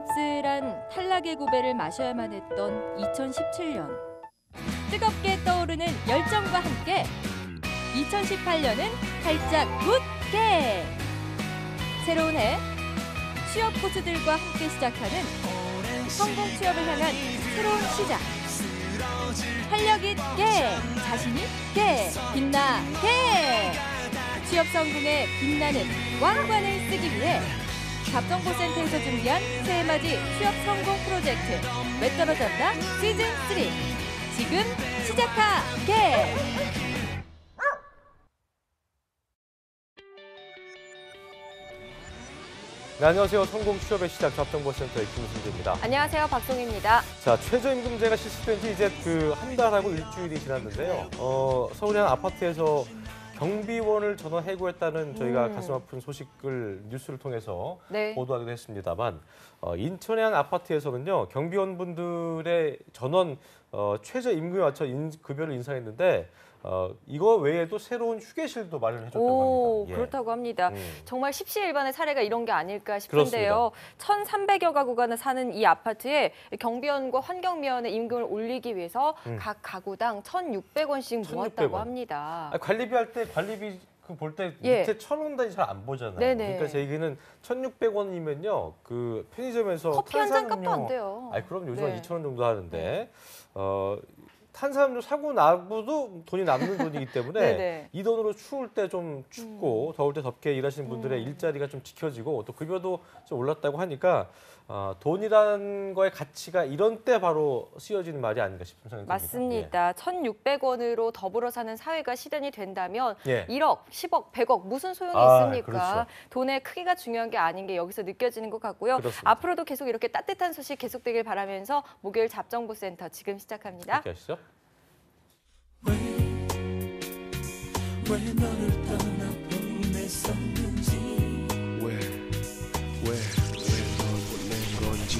씁쓸한 탈락의 고배를 마셔야만 했던 2017년. 뜨겁게 떠오르는 열정과 함께 2018년은 활짝 굳게! 새로운 해, 취업 고수들과 함께 시작하는 성공 취업을 향한 새로운 시작. 활력 있게, 자신 있게, 빛나게! 취업 성공에 빛나는 왕관을 쓰기 위해 잡정보센터에서 준비한 새해맞이 취업 성공 프로젝트 왜 떨어졌나 시즌3 지금 시작하게! 네, 안녕하세요. 성공 취업의 시작 잡정보센터의 김승재입니다. 안녕하세요. 박송입니다. 자, 최저임금제가 실시된 지 이제 한 달하고 일주일이 지났는데요. 서울의 한 아파트에서 경비원을 전원 해고했다는 저희가 가슴 아픈 소식을 뉴스를 통해서 보도하기도 했습니다만 인천의 한 아파트에서는요. 경비원분들의 전원 최저임금에 맞춰 급여를 인상했는데 이거 외에도 새로운 휴게실도 마련해 줬다고 합니다. 예. 그렇다고 합니다. 정말 십시일반의 사례가 이런 게 아닐까 싶은데요. 1,300여 가구가 사는 이 아파트에 경비원과 환경미화원의 임금을 올리기 위해서 각 가구당 1,600원씩 모았다고 합니다. 관리비 할 때 관리비 볼 때 밑에 1,000원 단위 잘 안 보잖아요. 네네. 그러니까 제 얘기는 1,600원이면요. 그 편의점에서 커피 한 잔 값도 안 돼요. 그럼 요즘 2,000원 정도 하는데 탄산음료 사고 나고도 돈이 남는 돈이기 때문에 이 돈으로 추울 때 좀 춥고 더울 때 덥게 일하시는 분들의 일자리가 좀 지켜지고 또 급여도 좀 올랐다고 하니까 돈이라는 거의 가치가 이런 때 바로 쓰여지는 말이 아닌가 싶은 생각이 듭니다. 맞습니다. 1,600원으로 더불어 사는 사회가 실현이 된다면 1억, 10억, 100억 무슨 소용이 있습니까? 그렇죠. 돈의 크기가 중요한 게 아닌 게 여기서 느껴지는 것 같고요. 그렇습니다. 앞으로도 계속 이렇게 따뜻한 소식 계속되길 바라면서 목요일 잡정보센터 지금 시작합니다. 함께 하시죠. 왜 너를 떠나보냈었는지 왜 널 보낸 건지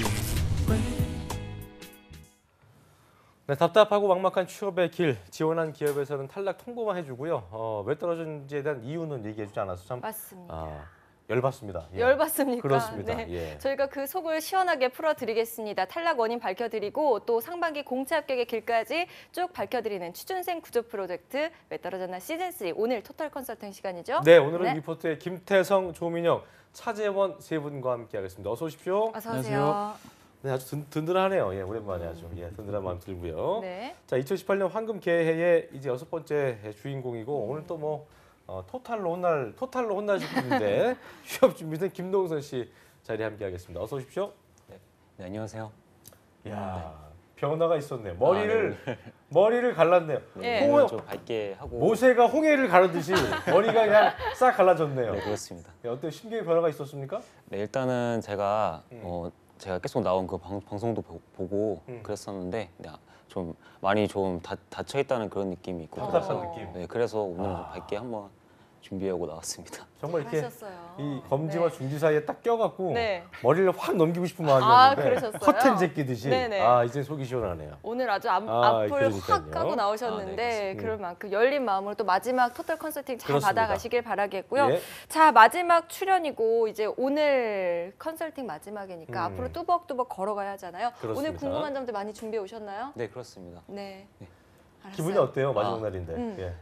네, 답답하고 막막한 취업의 길, 지원한 기업에서는 탈락 통보만 해주고요. 왜 떨어졌는지에 대한 이유는 얘기해주지 않아서 참 맞습니다. 열받습니다. 예. 열받습니까? 그렇습니다. 네. 예. 저희가 그 속을 시원하게 풀어드리겠습니다. 탈락 원인 밝혀드리고 또 상반기 공채 합격의 길까지 쭉 밝혀드리는 취준생 구조 프로젝트 왜 떨어졌나 시즌3 오늘 토탈 컨설팅 시간이죠? 네, 오늘은 리포트의 김태성, 조민영, 차재원 세 분과 함께하겠습니다. 어서 오십시오. 어서 오세요. 네, 아주 든든하네요. 예, 오랜만에 아주 든든한 마음 들고요. 네. 자, 2018년 황금 개해의 이제 6번째 주인공이고 오늘 또 뭐 토탈로 혼나실 분인데 취업 준비생 김동선 씨 자리에 함께하겠습니다. 어서 오십시오. 네, 안녕하세요. 야, 변화가 있었네요. 머리를 갈랐네요. 네, 좀 밝게 하고 모세가 홍해를 가르듯이 머리가 그냥 싹 갈라졌네요. 네, 그렇습니다. 네, 어때 심경의 변화가 있었습니까? 네, 일단은 제가 제가 계속 나온 그 방송도 보고 그랬었는데 좀 많이 좀 닫혀 있다는 그런 느낌이 있고 답답한 느낌. 네, 그래서 오늘은 좀 밝게 한번 준비하고 나왔습니다. 정말 이렇게 하셨어요. 이 검지와 중지 사이에 딱 껴갖고 네. 머리를 확 넘기고 싶은 마음이었는데 그러셨어요? 커튼 제끼듯이 네네. 이제 속이 시원하네요. 오늘 아주 앞을 그러니까요. 확 까고 나오셨는데 네, 그럴 만큼 열린 마음으로 또 마지막 토탈 컨설팅 잘 그렇습니다. 받아가시길 바라겠고요. 예. 자, 마지막 출연이고 이제 오늘 컨설팅 마지막이니까 앞으로 뚜벅뚜벅 걸어가야 하잖아요. 그렇습니다. 오늘 궁금한 점들 많이 준비해 오셨나요? 네, 그렇습니다. 네. 알았어요. 기분이 어때요? 마지막 날인데. 예.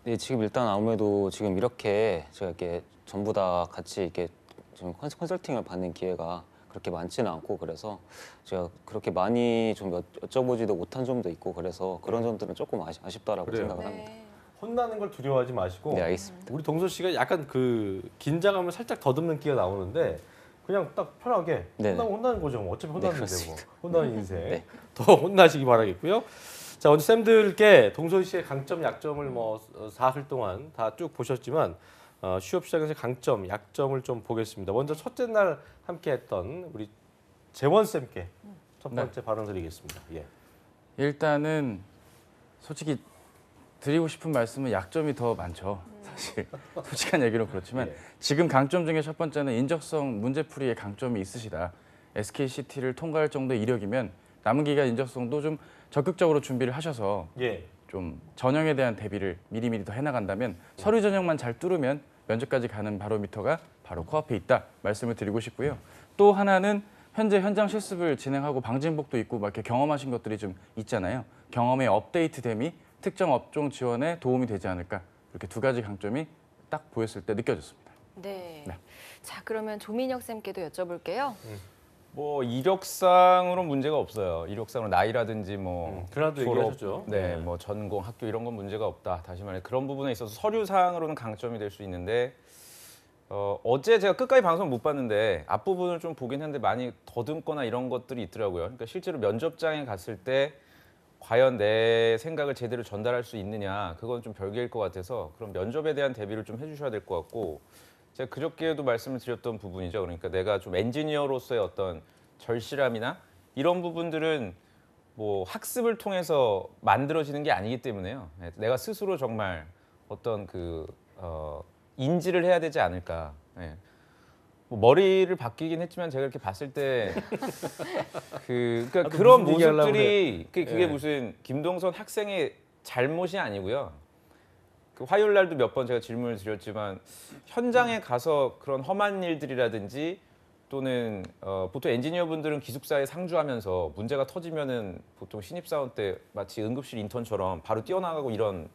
네, 지금 일단 아무래도 지금 이렇게 제가 이렇게 전부 다 같이 이렇게 좀 컨설팅을 받는 기회가 그렇게 많지는 않고 그래서 제가 그렇게 많이 좀 여쭤보지도 못한 점도 있고 그래서 그런 점들은 조금 아쉽다라고 그래요? 생각을 합니다. 혼나는 걸 두려워하지 마시고 네, 알겠습니다. 우리 동서 씨가 약간 그 긴장감을 살짝 더듬는 기가 나오는데 그냥 딱 편하게 혼나는 거죠. 어차피 혼나는데 뭐. 혼나는 인생. 네. 더 혼나시기 바라겠고요. 자, 오늘 쌤들께 동선 씨의 강점, 약점을 뭐 사흘 동안 다 쭉 보셨지만 취업 시장에서 강점, 약점을 좀 보겠습니다. 먼저 첫째 날 함께했던 우리 재원 쌤께 첫 번째 발언 드리겠습니다. 예. 일단은 솔직히 드리고 싶은 말씀은 약점이 더 많죠. 사실 솔직한 얘기로 그렇지만 지금 강점 중에 첫 번째는 인적성 문제풀이의 강점이 있으시다. SKCT를 통과할 정도의 이력이면 남은 기간 인적성도 좀 적극적으로 준비를 하셔서 좀 전형에 대한 대비를 미리미리 더 해나간다면 서류 전형만 잘 뚫으면 면접까지 가는 바로미터가 바로 코앞에 있다 말씀을 드리고 싶고요. 또 하나는 현재 현장 실습을 진행하고 방진복도 있고 막 이렇게 경험하신 것들이 좀 있잖아요. 경험의 업데이트됨이 특정 업종 지원에 도움이 되지 않을까. 이렇게 두 가지 강점이 딱 보였을 때 느껴졌습니다. 네. 네. 자, 그러면 조민혁 쌤께도 여쭤볼게요. 뭐 이력상으로 문제가 없어요. 이력상으로 나이라든지 뭐 그날도 얘기하셨죠. 네, 뭐 전공, 학교 이런 건 문제가 없다. 다시 말해 그런 부분에 있어서 서류상으로는 강점이 될 수 있는데 어제 제가 끝까지 방송 못 봤는데 앞부분을 좀 보긴 했는데 많이 더듬거나 이런 것들이 있더라고요. 그러니까 실제로 면접장에 갔을 때 과연 내 생각을 제대로 전달할 수 있느냐 그건 좀 별개일 것 같아서 그런 면접에 대한 대비를 좀 해주셔야 될 것 같고 제가 그저께도 말씀을 드렸던 부분이죠. 그러니까 내가 좀 엔지니어로서의 어떤 절실함이나 이런 부분들은 뭐 학습을 통해서 만들어지는 게 아니기 때문에요. 내가 스스로 정말 어떤 인지를 해야 되지 않을까. 네. 뭐 머리를 바뀌긴 했지만 제가 이렇게 봤을 때 그러니까 그런 무슨 얘기하려고 모습들이 그게 예. 무슨 김동선 학생의 잘못이 아니고요. 그 화요일 날도 몇 번 제가 질문을 드렸지만 현장에 가서 그런 험한 일들이라든지 또는 보통 엔지니어 분들은 기숙사에 상주하면서 문제가 터지면은 보통 신입사원 때 마치 응급실 인턴처럼 바로 뛰어나가고 이런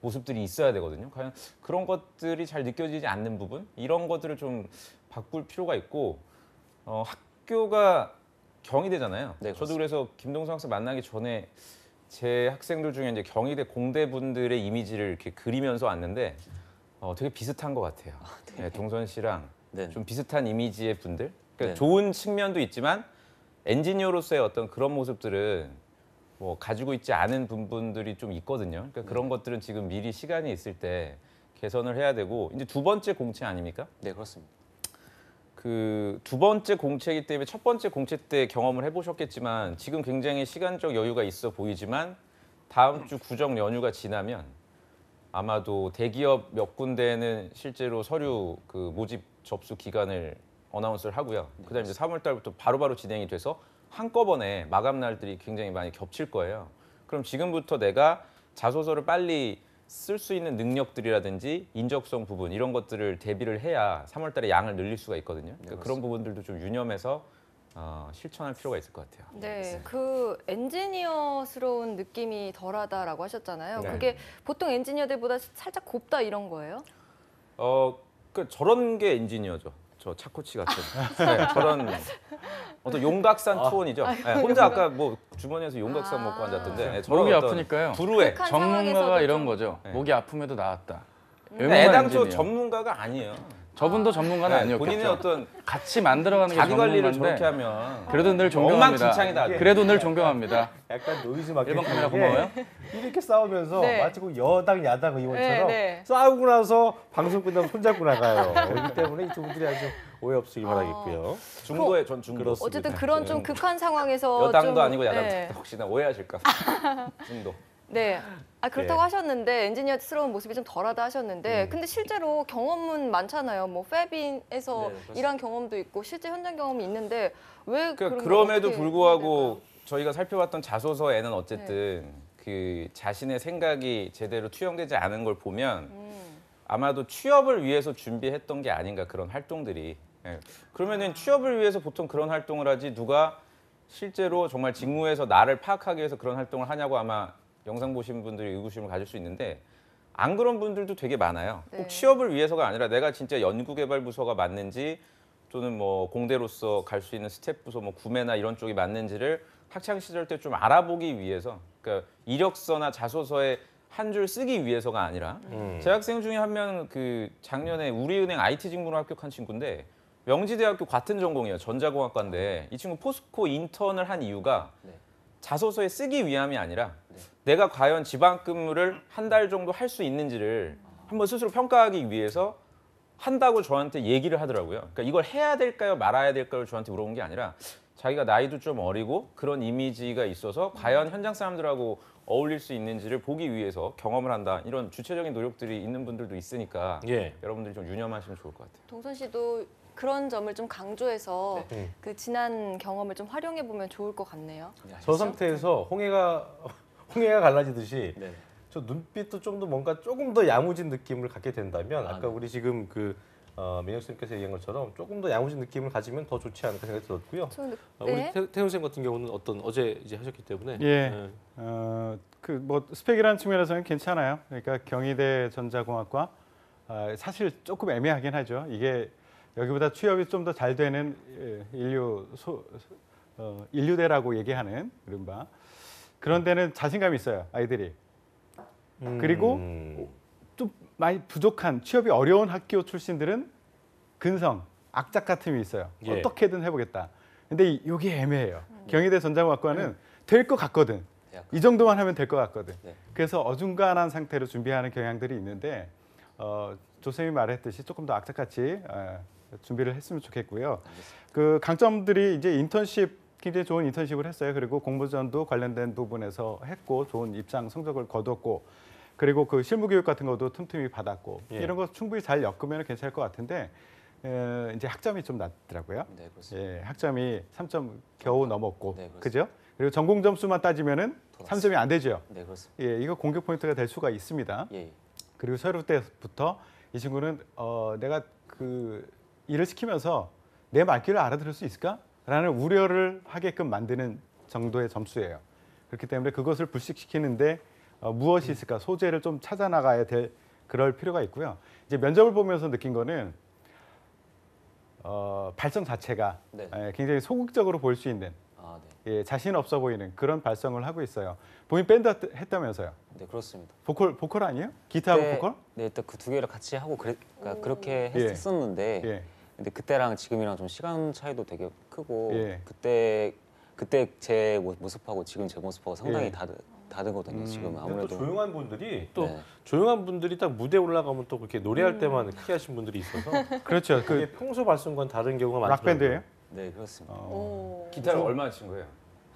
모습들이 있어야 되거든요. 과연 그런 것들이 잘 느껴지지 않는 부분 이런 것들을 좀 바꿀 필요가 있고 학교가 경희대잖아요. 네, 저도 그래서 김동선 학생 만나기 전에 제 학생들 중에 이제 경희대 공대 분들의 이미지를 이렇게 그리면서 왔는데 되게 비슷한 것 같아요. 네, 동선 씨랑 네. 좀 비슷한 이미지의 분들. 그러니까 네. 좋은 측면도 있지만 엔지니어로서의 어떤 그런 모습들은 뭐 가지고 있지 않은 부분들이 좀 있거든요. 그러니까 그런 것들은 지금 미리 시간이 있을 때 개선을 해야 되고 이제 두 번째 공채 아닙니까? 네, 그렇습니다. 그 두 번째 공채이기 때문에 첫 번째 공채 때 경험을 해보셨겠지만 지금 굉장히 시간적 여유가 있어 보이지만 다음 주 구정 연휴가 지나면 아마도 대기업 몇 군데는 실제로 서류 그 모집 접수 기간을 어나운스를 하고요. 그다음에 이제 3월 달부터 바로바로 진행이 돼서 한꺼번에 마감 날들이 굉장히 많이 겹칠 거예요. 그럼 지금부터 내가 자소서를 빨리 쓸 수 있는 능력들이라든지 인적성 부분 이런 것들을 대비를 해야 3월 달에 양을 늘릴 수가 있거든요. 그러니까 그런 부분들도 좀 유념해서 실천할 필요가 있을 것 같아요. 네, 그 엔지니어스러운 느낌이 덜하다라고 하셨잖아요. 네. 그게 보통 엔지니어들보다 살짝 곱다 이런 거예요? 그 저런 게 엔지니어죠. 저 차코치 같은 네, 저런 어떤 용각산 투혼이죠. 네, 혼자 아까 뭐 주머니에서 용각산 먹고 앉았던데 네, 저런 목이 어떤 아프니까요. 불우해. 극한 전문가가 상황에서도 이런 좀- 거죠. 네. 목이 아픔에도 나았다. 근데 애당초 엔지니어. 전문가가 아니에요. 저분도 전문가는 네, 아니었겠죠. 본인의 어떤 같이 만들어가는 게 자기 관리를 전문가인데 저렇게 하면 그래도 늘 존경합니다. 엉망진창이다. 그래도 늘 존경합니다. 약간 노이즈 마케팅. 일본 카메라 고마워요. 이렇게 싸우면서 네. 마치 그 여당 야당 의원처럼 네, 네. 싸우고 나서 방송 끝나면 손잡고 나가요. 그렇기 때문에 이 두 분들이 아주 오해 없으길 바라겠고요. 중도에 전 중도. 그렇습니다. 어쨌든 그런 좀 극한 상황에서 여당도 좀, 아니고 야당 네. 혹시나 오해하실까. 중도. 네. 그렇다고 예. 하셨는데 엔지니어스러운 모습이 좀 덜하다 하셨는데 근데 실제로 경험은 많잖아요. 뭐 페빈에서 그렇습니다. 일한 경험도 있고 실제 현장 경험이 있는데 왜 그러니까 그런 걸 그럼에도 어떻게 불구하고 해야 될까요? 저희가 살펴봤던 자소서에는 어쨌든 그 자신의 생각이 제대로 투영되지 않은 걸 보면 아마도 취업을 위해서 준비했던 게 아닌가 그런 활동들이. 예. 그러면은 취업을 위해서 보통 그런 활동을 하지 누가 실제로 정말 직무에서 나를 파악하기 위해서 그런 활동을 하냐고 아마 영상 보신 분들이 의구심을 가질 수 있는데 안 그런 분들도 되게 많아요. 네. 꼭 취업을 위해서가 아니라 내가 진짜 연구개발부서가 맞는지 또는 뭐 공대로서 갈 수 있는 스텝 부서 뭐 구매나 이런 쪽이 맞는지를 학창 시절 때 좀 알아보기 위해서 그러니까 이력서나 자소서에 한 줄 쓰기 위해서가 아니라 제 학생 중에 한 명은 그 작년에 우리은행 IT 직무로 합격한 친구인데 명지대학교 같은 전공이에요. 전자공학과인데 이 친구 포스코 인턴을 한 이유가 자소서에 쓰기 위함이 아니라 내가 과연 지방 근무를 한 달 정도 할 수 있는지를 한번 스스로 평가하기 위해서 한다고 저한테 얘기를 하더라고요. 그러니까 이걸 해야 될까요, 말아야 될까요 저한테 물어본 게 아니라 자기가 나이도 좀 어리고 그런 이미지가 있어서 과연 현장 사람들하고 어울릴 수 있는지를 보기 위해서 경험을 한다. 이런 주체적인 노력들이 있는 분들도 있으니까 예. 여러분들이 좀 유념하시면 좋을 것 같아요. 동선 씨도 그런 점을 좀 강조해서 그 지난 경험을 좀 활용해 보면 좋을 것 같네요. 저 상태에서 홍해가 갈라지듯이 네. 저 눈빛도 좀 더 뭔가 조금 더 야무진 느낌을 갖게 된다면 아까 네. 우리 지금 그 민혁 쌤께서 얘기한 것처럼 조금 더 야무진 느낌을 가지면 더 좋지 않을까 생각이 들었고요. 네. 우리 태훈 쌤 같은 경우는 어제 이제 하셨기 때문에 예. 그 뭐 스펙이라는 측면에서는 괜찮아요. 그러니까 경희대 전자공학과 사실 조금 애매하긴 하죠. 이게 여기보다 취업이 좀 더 잘 되는 인류대라고 얘기하는 이른바 그런 데는 자신감이 있어요, 아이들이. 그리고 좀 많이 부족한 취업이 어려운 학교 출신들은 근성, 악착 같음이 있어요. 예. 어떻게든 해보겠다. 근데 이게 애매해요. 경희대 전자공학과는 될 것 같거든. 이 정도만 하면 될 것 같거든. 네. 그래서 어중간한 상태로 준비하는 경향들이 있는데 조쌤이 말했듯이 조금 더 악착같이 준비를 했으면 좋겠고요. 그 강점들이 이제 인턴십 굉장히 좋은 인턴십을 했어요. 그리고 공모전도 관련된 부분에서 했고 좋은 입상 성적을 거뒀고 그리고 그 실무 교육 같은 것도 틈틈이 받았고 예. 이런 거 충분히 잘 엮으면 괜찮을 것 같은데 이제 학점이 좀 낮더라고요. 네, 그렇습니다. 예, 학점이 3점 겨우 넘었고, 네, 그렇습니다. 그죠? 그리고 전공 점수만 따지면은 더 3점이 안 되죠. 네, 그렇습니다. 예, 이거 공격 포인트가 될 수가 있습니다. 예. 그리고 서류 때부터 이 친구는 내가 그 일을 시키면서 내 말귀를 알아들을 수 있을까?라는 우려를 하게끔 만드는 정도의 점수예요. 그렇기 때문에 그것을 불식시키는데 무엇이 있을까? 소재를 좀 찾아 나가야 될 그럴 필요가 있고요. 이제 면접을 보면서 느낀 거는 발성 자체가 네. 굉장히 소극적으로 보일 수 있는 아, 네. 예, 자신 없어 보이는 그런 발성을 하고 있어요. 본인 밴드 했다면서요? 네, 그렇습니다. 보컬 아니에요? 기타하고 네, 보컬? 네, 일단 그 두 개를 같이 하고 그러니까 그렇게 예. 했었는데 예. 근데 그때랑 지금이랑 좀 시간 차이도 되게 크고 예. 그때 제 모습하고 지금 제 모습하고 상당히 예. 다르거든요. 지금 근데 아무래도 또 조용한 분들이 또 네. 조용한 분들이 딱 무대 올라가면 또 그렇게 노래할 때만 크게 하신 분들이 있어서 그렇죠. 그게 그 평소 발성과는 다른 경우가 많더라고요. 락밴드예요? 네, 그렇습니다. 기타를 얼마나 친 거예요?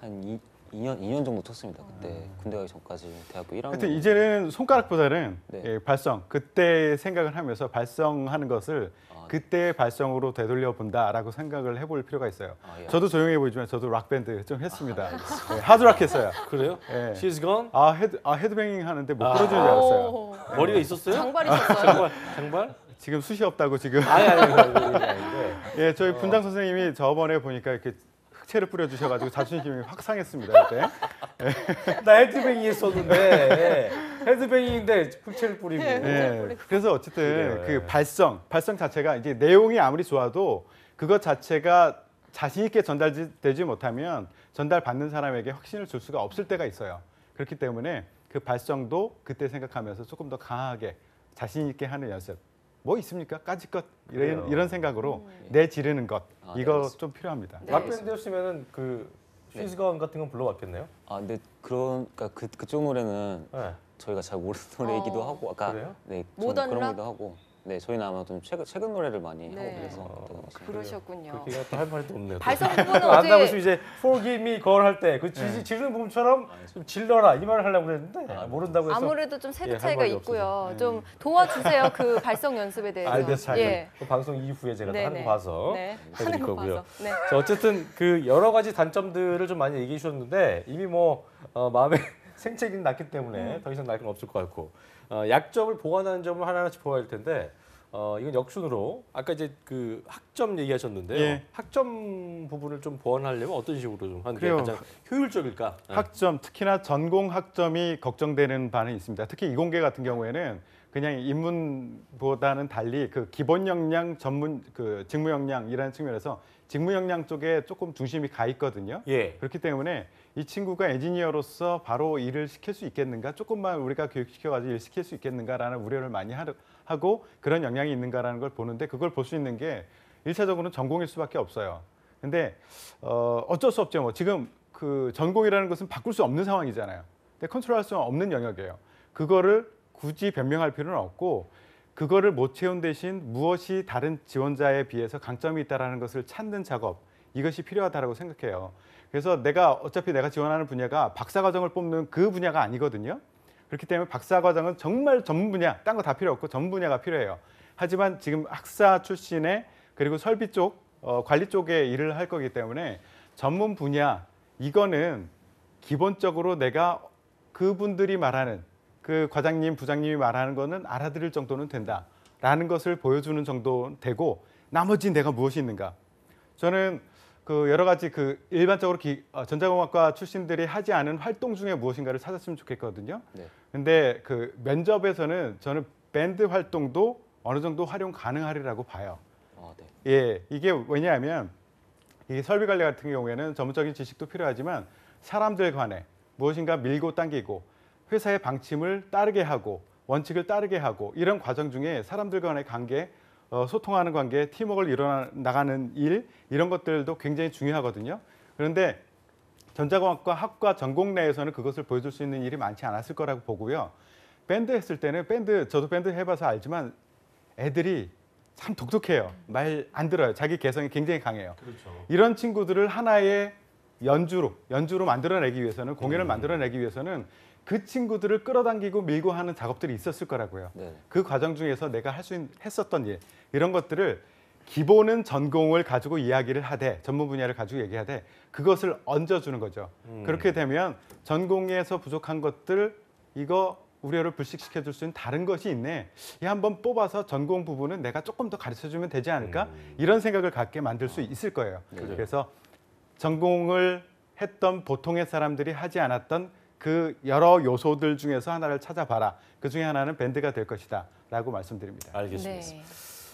한 2년 정도 쳤습니다. 그때 군대 가기 전까지 대학교 1학년. 하여튼 이제는 손가락보다는 네. 예, 발성, 그때 생각을 하면서 발성하는 것을 아, 그때의 발성으로 되돌려 본다라고 생각을 해볼 필요가 있어요. 아, 예, 저도 조용해 보이지만 저도 락밴드 좀 했습니다. 예, 하드락 했어요. 그래요? 예. She's gone? 헤드뱅잉 하는데 못 풀어주는 줄 알았어요. 머리가 있었어요? 장발이셨어요. 장발? 지금 숱이 없다고 지금. 아니 아닌데. 예, 저희 분장 선생님이 저번에 보니까 이렇게 흑채를 뿌려주셔가지고 자존심이 확 상했습니다. 그때. 나 헤드뱅잉 했었는데 헤드뱅잉인데 흑채를 뿌리고. 예, 그래서 어쨌든 그래요, 예. 그 발성 자체가 이제 내용이 아무리 좋아도 그것 자체가 자신 있게 전달되지 못하면 전달받는 사람에게 확신을 줄 수가 없을 때가 있어요. 그렇기 때문에 그 발성도 그때 생각하면서 조금 더 강하게 자신 있게 하는 연습. 뭐 있습니까? 까짓것 그래요. 이런 생각으로 내지르는 것 아, 네, 이거 알겠습니다. 좀 필요합니다. 네. 락밴드였으면은 그 She's gone 같은 건 불러봤겠네요. 아, 근데 그러니까 그쪽 노래는 네. 저희가 잘 모르는 노래이기도 하고 아까 그래요? 네, 좀 모던 그런 락? 거기도 하고 네, 저희는 아마 좀 최근 노래를 많이 네. 하고 그래서 그때 당시에. 그러셨군요. 그렇게 또할 말도 없네요. 발성 부분은 안다고 어떻게 이제 Forgive me girl 할 때 그 지르는 부분처럼 좀 질러라 이 말을 하려고 그랬는데 모른다고 해서 아무래도 좀 세대 예, 할 차이가 말이 있고요. 좀 도와주세요. 그 발성 연습에 대해서. 알겠어요. 예. 그 방송 이후에 제가 또 하는 네네. 거 봐서 네. 해드릴 하는 거 거고요. 봐서. 네. 자, 어쨌든 그 여러 가지 단점들을 좀 많이 얘기해 주셨는데 이미 뭐 마음에 생채기는 났기 때문에 더 이상 날 건 없을 것 같고 약점을 보완하는 점을 하나하나 짚어봐야 할 텐데 이건 역순으로 아까 이제 그 학점 얘기하셨는데요. 예. 학점 부분을 좀 보완하려면 어떤 식으로 좀 하는 게 그래요. 가장 효율적일까? 학점, 특히나 전공 학점이 걱정되는 바는 있습니다. 특히 이공계 같은 경우에는 그냥 인문보다는 달리 그 기본 역량, 전문 그 직무 역량이라는 측면에서 직무 역량 쪽에 조금 중심이 가 있거든요. 예. 그렇기 때문에 이 친구가 엔지니어로서 바로 일을 시킬 수 있겠는가? 조금만 우리가 교육시켜가지고 일 시킬 수 있겠는가라는 우려를 많이 하고 그런 역량이 있는가라는 걸 보는데 그걸 볼 수 있는 게 1차적으로는 전공일 수밖에 없어요. 근데 어쩔 수 없죠. 뭐 지금 그 전공이라는 것은 바꿀 수 없는 상황이잖아요. 근데 컨트롤할 수 없는 영역이에요. 그거를 굳이 변명할 필요는 없고 그거를 못 채운 대신 무엇이 다른 지원자에 비해서 강점이 있다는 것을 찾는 작업 이것이 필요하다고 생각해요. 그래서 어차피 내가 지원하는 분야가 박사과정을 뽑는 그 분야가 아니거든요. 그렇기 때문에 박사과정은 정말 전문 분야, 딴 거 다 필요 없고 전문 분야가 필요해요. 하지만 지금 학사 출신의 그리고 설비 쪽, 관리 쪽에 일을 할 거기 때문에 전문 분야 이거는 기본적으로 내가 그분들이 말하는 그 과장님, 부장님이 말하는 거는 알아들을 정도는 된다. 라는 것을 보여주는 정도 되고 나머지 내가 무엇이 있는가. 저는 그 여러 가지 그 일반적으로 전자공학과 출신들이 하지 않은 활동 중에 무엇인가를 찾았으면 좋겠거든요. 네. 근데 그 면접에서는 저는 밴드 활동도 어느 정도 활용 가능하리라고 봐요. 네. 예, 이게 왜냐하면 이 설비 관리 같은 경우에는 전문적인 지식도 필요하지만 사람들 간에 무엇인가 밀고 당기고 회사의 방침을 따르게 하고 원칙을 따르게 하고 이런 과정 중에 사람들 간의 관계, 소통하는 관계, 팀워크를 이뤄나가는 일 이런 것들도 굉장히 중요하거든요. 그런데 전자공학과 학과 전공 내에서는 그것을 보여줄 수 있는 일이 많지 않았을 거라고 보고요. 밴드 했을 때는 저도 밴드 해봐서 알지만 애들이 참 독특해요. 말 안 들어요. 자기 개성이 굉장히 강해요. 그렇죠. 이런 친구들을 하나의 연주로 만들어내기 위해서는 공연을 만들어내기 위해서는 그 친구들을 끌어당기고 밀고 하는 작업들이 있었을 거라고요. 네. 그 과정 중에서 내가 했었던 일 이런 것들을 기본은 전공을 가지고 이야기를 하되 전문 분야를 가지고 얘기하되 그것을 얹어주는 거죠. 그렇게 되면 전공에서 부족한 것들 이거 우려를 불식시켜 줄 수 있는 다른 것이 있네. 이 한번 뽑아서 전공 부분은 내가 조금 더 가르쳐 주면 되지 않을까? 이런 생각을 갖게 만들 수 있을 거예요. 그래서 전공을 했던 보통의 사람들이 하지 않았던 그 여러 요소들 중에서 하나를 찾아봐라. 그 중에 하나는 밴드가 될 것이다. 라고 말씀드립니다. 알겠습니다. 네.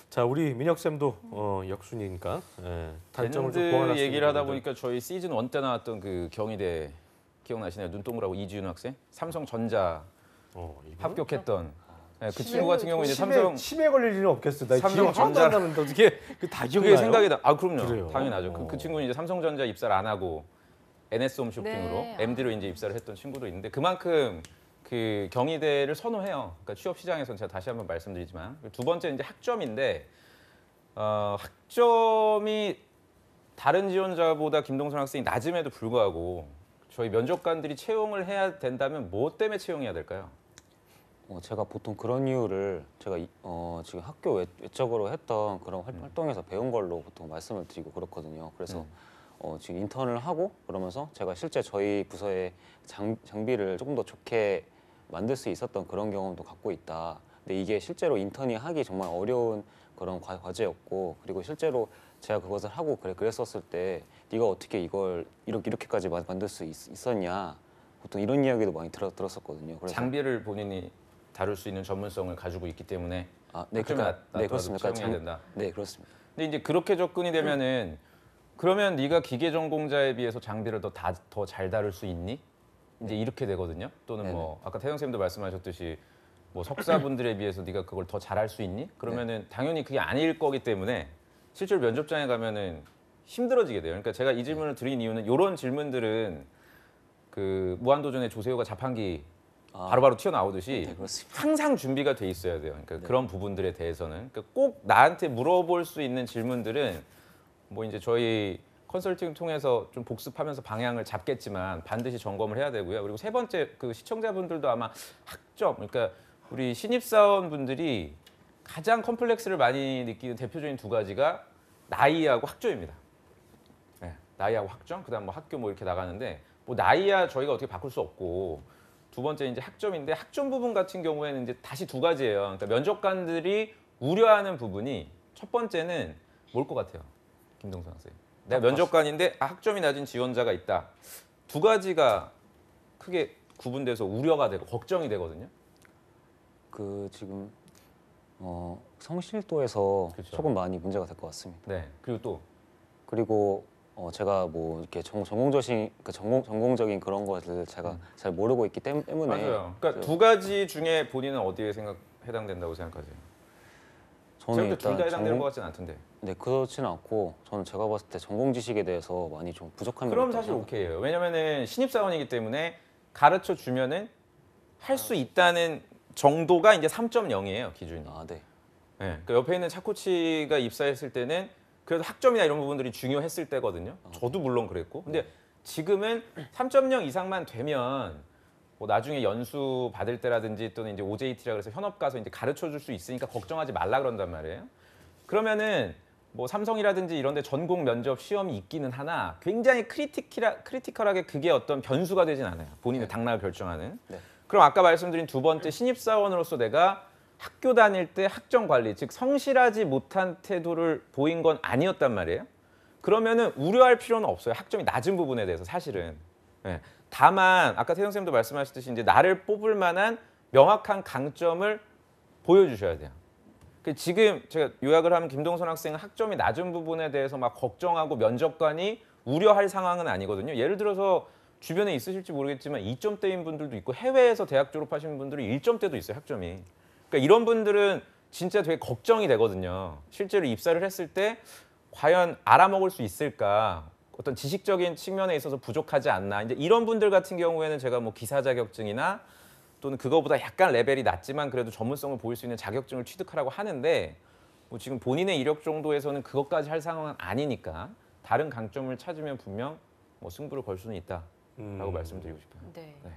자, 우리 민혁 쌤도 역순이니까 단점을 좀 보완할 밴드 수 얘기를 하다 있는 보니까 저희 시즌 1 때 나왔던 그 경희대 기억나시나요? 눈동그라고 이지윤 학생? 삼성전자 이분? 합격했던 네, 그 친구 같은 경우는 이제 삼성 치매 걸릴 일은 없겠어. 나 기억 하나도 삼성전자- 안 나는데 어떻게 다 기억나요? 그게 생각이 나. 아 그럼요. 그래요? 당연하죠. 그 친구는 이제 삼성전자 입사를 안 하고 NS 홈쇼핑으로 네. MD로 이제 입사를 했던 친구도 있는데 그만큼 그 경희대를 선호해요. 그러니까 취업 시장에서는 제가 다시 한번 말씀드리지만 두 번째 이제 학점인데 학점이 다른 지원자보다 김동선 학생이 낮음에도 불구하고 저희 면접관들이 채용을 해야 된다면 뭐 때문에 채용해야 될까요? 제가 보통 그런 이유를 제가 지금 학교 외적으로 했던 그런 활동에서 배운 걸로 보통 말씀을 드리고 그렇거든요. 그래서 지금 인턴을 하고 그러면서 제가 실제 저희 부서의 장비를 조금 더 좋게 만들 수 있었던 그런 경험도 갖고 있다. 근데 이게 실제로 인턴이 하기 정말 어려운 그런 과제였고 그리고 실제로 제가 그것을 하고 그랬었을 때 네가 어떻게 이걸 이렇게까지 만들 수 있었냐. 보통 이런 이야기도 많이 들었었거든요. 그래서 장비를 본인이 다룰 수 있는 전문성을 가지고 있기 때문에 네, 학점이 네, 그렇습니다. 채용해야 된다. 네, 그렇습니다. 근데 이제 그렇게 접근이 되면은 그러면 네가 기계 전공자에 비해서 장비를 더 잘 다룰 수 있니? 이제 이렇게 되거든요. 또는 네네. 뭐 아까 태영 쌤도 말씀하셨듯이 뭐 석사분들에 비해서 네가 그걸 더 잘할 수 있니? 그러면은 당연히 그게 아닐 거기 때문에 실제로 면접장에 가면은 힘들어지게 돼요. 그러니까 제가 이 질문을 드린 이유는 이런 질문들은 그 무한도전의 조세호가 자판기 바로바로 튀어나오듯이 네, 그렇습니다. 항상 준비가 돼 있어야 돼요. 그러니까 그런 부분들에 대해서는 그러니까 꼭 나한테 물어볼 수 있는 질문들은 뭐 이제 저희 컨설팅 통해서 좀 복습하면서 방향을 잡겠지만 반드시 점검을 해야 되고요. 그리고 세 번째 그 시청자분들도 아마 학점 그러니까 우리 신입사원분들이 가장 컴플렉스를 많이 느끼는 대표적인 두 가지가 나이하고 학점입니다. 네, 나이하고 학점, 그다음 뭐 학교 뭐 이렇게 나가는데 뭐 나이야 저희가 어떻게 바꿀 수 없고 두 번째 이제 학점인데 학점 부분 같은 경우에는 이제 다시 두 가지예요. 그러니까 면접관들이 우려하는 부분이 첫 번째는 뭘 것 같아요, 김동선 학생? 내가 면접관인데 학점이 낮은 지원자가 있다. 두 가지가 크게 구분돼서 우려가 되고 걱정이 되거든요. 그 지금 성실도에서 그렇죠. 조금 많이 문제가 될 것 같습니다. 네. 그리고 또 그리고 제가 뭐 이렇게 전공적인 그런 것을 제가 잘 모르고 있기 때문에 맞아요. 그러니까 두 가지 중에 본인은 어디에 해당된다고 생각하세요? 저는 둘 다 일단 해당되는 것 같지는 않던데. 네, 그렇지는 않고 저는 제가 봤을 때 전공 지식에 대해서 많이 좀 부족한 면이 그럼 있다고 사실 생각해요. 오케이예요. 왜냐면은 신입사원이기 때문에 가르쳐 주면은 할 수 있다는 정도가 이제 3.0이에요, 기준이. 네. 네, 그러니까 옆에 있는 차코치가 입사했을 때는 그래도 학점이나 이런 부분들이 중요했을 때거든요. 저도 물론 그랬고. 근데 지금은 3.0 이상만 되면 뭐 나중에 연수 받을 때라든지 또는 이제 OJT라 그래서 현업 가서 이제 가르쳐 줄 수 있으니까 걱정하지 말라 그런단 말이에요. 그러면은 뭐 삼성이라든지 이런 데 전공 면접 시험이 있기는 하나 굉장히 크리티컬하게 그게 어떤 변수가 되진 않아요. 본인의 당락을 결정하는. 네. 그럼 아까 말씀드린 두 번째 신입사원으로서 내가 학교 다닐 때 학점 관리, 즉 성실하지 못한 태도를 보인 건 아니었단 말이에요. 그러면은 우려할 필요는 없어요. 학점이 낮은 부분에 대해서 사실은. 예. 다만 아까 태영 쌤도 말씀하셨듯이 이제 나를 뽑을 만한 명확한 강점을 보여주셔야 돼요. 지금 제가 요약을 하면 김동선 학생은 학점이 낮은 부분에 대해서 막 걱정하고 면접관이 우려할 상황은 아니거든요. 예를 들어서 주변에 있으실지 모르겠지만 2점대인 분들도 있고 해외에서 대학 졸업하신 분들이 1점대도 있어요, 학점이. 그러니까 이런 분들은 진짜 되게 걱정이 되거든요. 실제로 입사를 했을 때 과연 알아먹을 수 있을까? 어떤 지식적인 측면에 있어서 부족하지 않나? 이제 이런 분들 같은 경우에는 제가 뭐 기사 자격증이나 또는 그거보다 약간 레벨이 낮지만 그래도 전문성을 보일 수 있는 자격증을 취득하라고 하는데 뭐 지금 본인의 이력 정도에서는 그것까지 할 상황은 아니니까 다른 강점을 찾으면 분명 뭐 승부를 걸 수는 있다라고 말씀드리고 싶어요. 네. 네.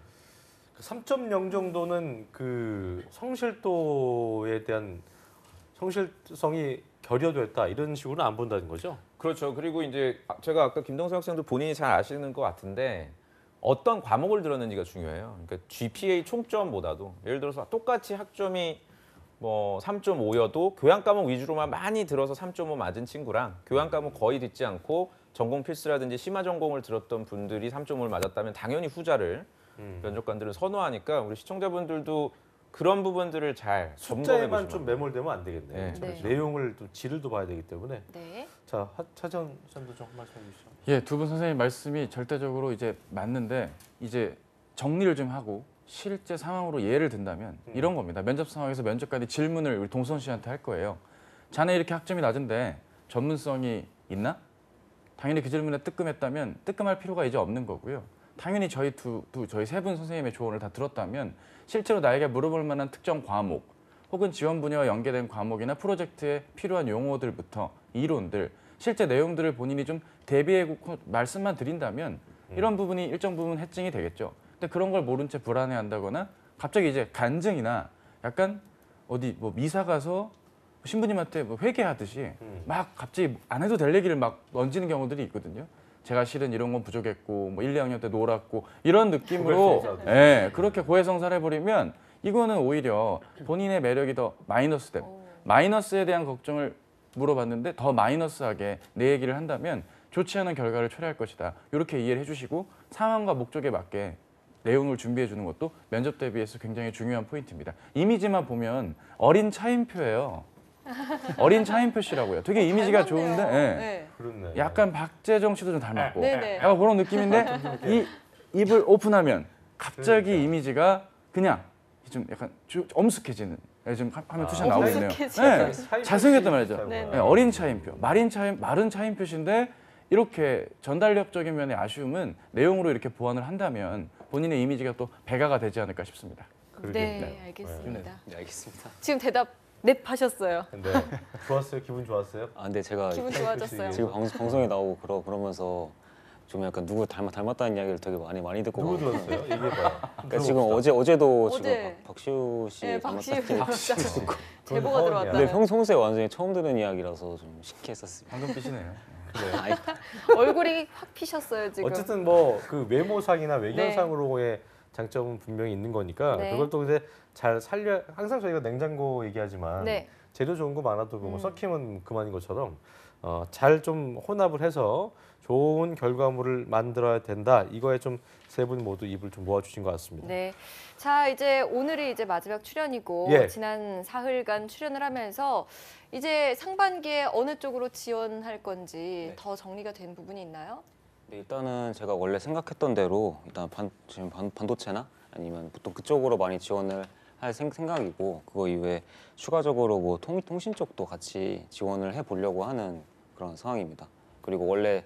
3.0 정도는 그 성실도에 대한 성실성이 결여됐다 이런 식으로는 안 본다는 거죠? 그렇죠. 그리고 이제 제가 아까 김동석 학생도 본인이 잘 아시는 것 같은데 어떤 과목을 들었는지가 중요해요. 그러니까 GPA 총점보다도 예를 들어서 똑같이 학점이 뭐 3.5여도 교양 과목 위주로만 많이 들어서 3.5 맞은 친구랑 교양 과목 거의 듣지 않고 전공 필수라든지 심화 전공을 들었던 분들이 3.5를 맞았다면 당연히 후자를 면접관들은 선호하니까 우리 시청자분들도 그런 부분들을 잘 점검해 숫자에만 보시면 좀 매몰되면 안 되겠네요. 네. 그렇죠? 네. 내용을 또 질을 또 봐야 되기 때문에. 네. 자, 차전 쌤도 좀 말씀해 주시죠. 예, 두 분 선생님 말씀이 절대적으로 이제 맞는데 이제 정리를 좀 하고 실제 상황으로 예를 든다면 이런 겁니다. 면접 상황에서 면접관이 질문을 우리 동선 씨한테 할 거예요. 자네 이렇게 학점이 낮은데 전문성이 있나? 당연히 그 질문에 뜨끔했다면 뜨끔할 필요가 이제 없는 거고요. 당연히 저희 저희 세 분 선생님의 조언을 다 들었다면 실제로 나에게 물어볼 만한 특정 과목 혹은 지원 분야와 연계된 과목이나 프로젝트에 필요한 용어들부터 이론들 실제 내용들을 본인이 좀 대비해 말씀만 드린다면 이런 부분이 일정 부분 해증이 되겠죠. 근데 그런 걸 모른 채 불안해한다거나 갑자기 이제 간증이나 약간 어디 뭐 미사 가서 신부님한테 뭐 회개하듯이 막 갑자기 안 해도 될 얘기를 막 던지는 경우들이 있거든요. 제가 실은 이런 건 부족했고 뭐 1, 2학년 때 놀았고 이런 느낌으로 예, 그렇게 고해성사를 해버리면 이거는 오히려 본인의 매력이 더 마이너스 되고 마이너스에 대한 걱정을 물어봤는데 더 마이너스하게 내 얘기를 한다면 좋지 않은 결과를 초래할 것이다. 이렇게 이해를 해주시고 상황과 목적에 맞게 내용을 준비해 주는 것도 면접 대비해서 굉장히 중요한 포인트입니다. 이미지만 보면 어린 차인표예요. 어린 차인표 씨라고요. 되게 이미지가 좋은데 예. 네. 그렇네. 약간 박재정 씨도 좀 닮았고 네네. 약간 그런 느낌인데 이 입을 오픈하면 갑자기 그러니까. 이미지가 그냥 좀 약간 엄숙해지는 좀 화면 투샷 나오고 있네요. 엄숙해지는. 네. 잘생겼단 말이죠. 네네. 네, 어린 차인표, 마른 차인표신데 이렇게 전달력적인 면의 아쉬움은 내용으로 이렇게 보완을 한다면 본인의 이미지가 또 배가가 되지 않을까 싶습니다. 네, 알겠습니다. 네, 알겠습니다. 지금 대답 넵 하셨어요. 네. 좋았어요. 기분 좋았어요. 아, 근데 제가 기분 좋아졌어요. 지금 방송에 나오고 그러면서 좀 약간 누구 닮았다는 이야기를 되게 많이 듣고 누구 가거든요. 들었어요? 얘기해봐요. 그러니까 지금 어제도 어제. 지금 박시우 씨 네, 박시우 닮았다는 제보가 들어왔다. 근데 평소에 완전히 처음 듣는 이야기라서 좀 신기했었어요. 방금 삐시네요. 아니, 얼굴이 확 피셨어요 지금. 어쨌든 뭐 그 외모상이나 외견상으로의 장점은 분명히 있는 거니까 네. 그걸 또 이제 잘 살려 항상 저희가 냉장고 얘기하지만 네. 재료 좋은 거 많아도 뭐 썩히면 그만인 것처럼 잘 좀 혼합을 해서 좋은 결과물을 만들어야 된다. 이거에 좀 세 분 모두 입을 좀 모아주신 것 같습니다. 네. 자, 이제 오늘이 이제 마지막 출연이고 예. 지난 사흘간 출연을 하면서 이제 상반기에 어느 쪽으로 지원할 건지 네. 더 정리가 된 부분이 있나요? 네, 일단은 제가 원래 생각했던 대로 일단 지금 반도체나 아니면 보통 그쪽으로 많이 지원을 할 생각이고 그거 이외에 추가적으로 뭐 통신 쪽도 같이 지원을 해보려고 하는 그런 상황입니다. 그리고 원래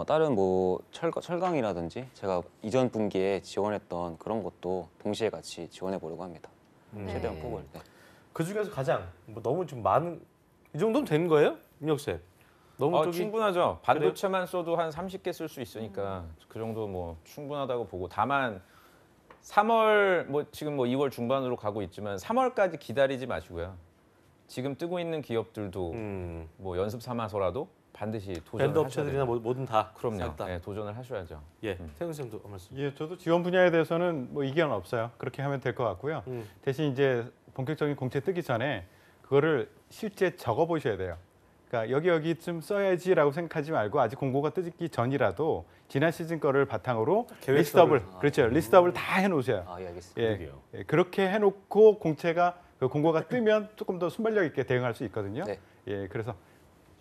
다른 뭐 철강이라든지 제가 이전 분기에 지원했던 그런 것도 동시에 같이 지원해 보려고 합니다. 최대한 폭을. 네. 그 중에서 가장 뭐 너무 좀 많은 이 정도면 되는 거예요, 민혁 쌤? 너무 저기 충분하죠. 반도체만 써도 한 30개 쓸 수 있으니까 그 정도 뭐 충분하다고 보고 다만 3월 뭐 지금 뭐 2월 중반으로 가고 있지만 3월까지 기다리지 마시고요. 지금 뜨고 있는 기업들도 뭐 연습 삼아서라도 반드시 도전을 밴드 하셔야 업체들이나 돼요. 뭐든 다 그럼요. 싹 다. 네, 도전을 하셔야죠. 예, 태훈 쌤도 한 말씀. 예, 저도 지원 분야에 대해서는 뭐 이견 없어요. 그렇게 하면 될 것 같고요. 대신 이제 본격적인 공채 뜨기 전에 그거를 실제 적어 보셔야 돼요. 그러니까 여기쯤 써야지라고 생각하지 말고 아직 공고가 뜨기 전이라도 지난 시즌 거를 바탕으로 리스트업을 그렇죠. 리스트업을 다 해놓으세요. 아, 예, 알겠습니다. 예, 그렇게 해놓고 공채가 그 공고가 뜨면 조금 더 순발력 있게 대응할 수 있거든요. 네. 예, 그래서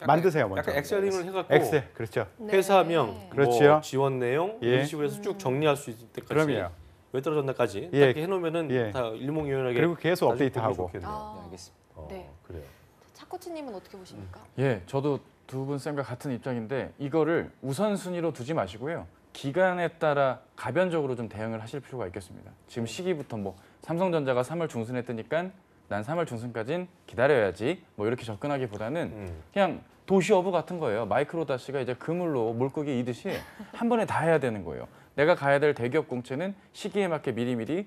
만드세요 먼저. 약간 엑셀링을 해갖고 엑셀 그렇죠. 회사명, 그렇죠. 뭐 지원 내용 예. 이런 식으로 해서 쭉 정리할 수 있을 때까지 그럼요. 왜 떨어졌나까지 예. 이렇게 해놓으면은 예. 다 일목요연하게 그리고 계속 나중에 업데이트하고. 보기 좋겠네요. 아. 네, 알겠습니다. 네. 그래요. 차코치님은 어떻게 보십니까? 예, 저도 두 분 쌤과 같은 입장인데 이거를 우선순위로 두지 마시고요. 기간에 따라 가변적으로 좀 대응을 하실 필요가 있겠습니다. 지금 시기부터 뭐 삼성전자가 3월 중순에 뜨니까 난 3월 중순까지는 기다려야지 뭐 이렇게 접근하기보다는 그냥 도시어부 같은 거예요. 마이크로다시가 이제 그물로 물고기 이듯이 한 번에 다 해야 되는 거예요. 내가 가야 될 대기업 공채는 시기에 맞게 미리미리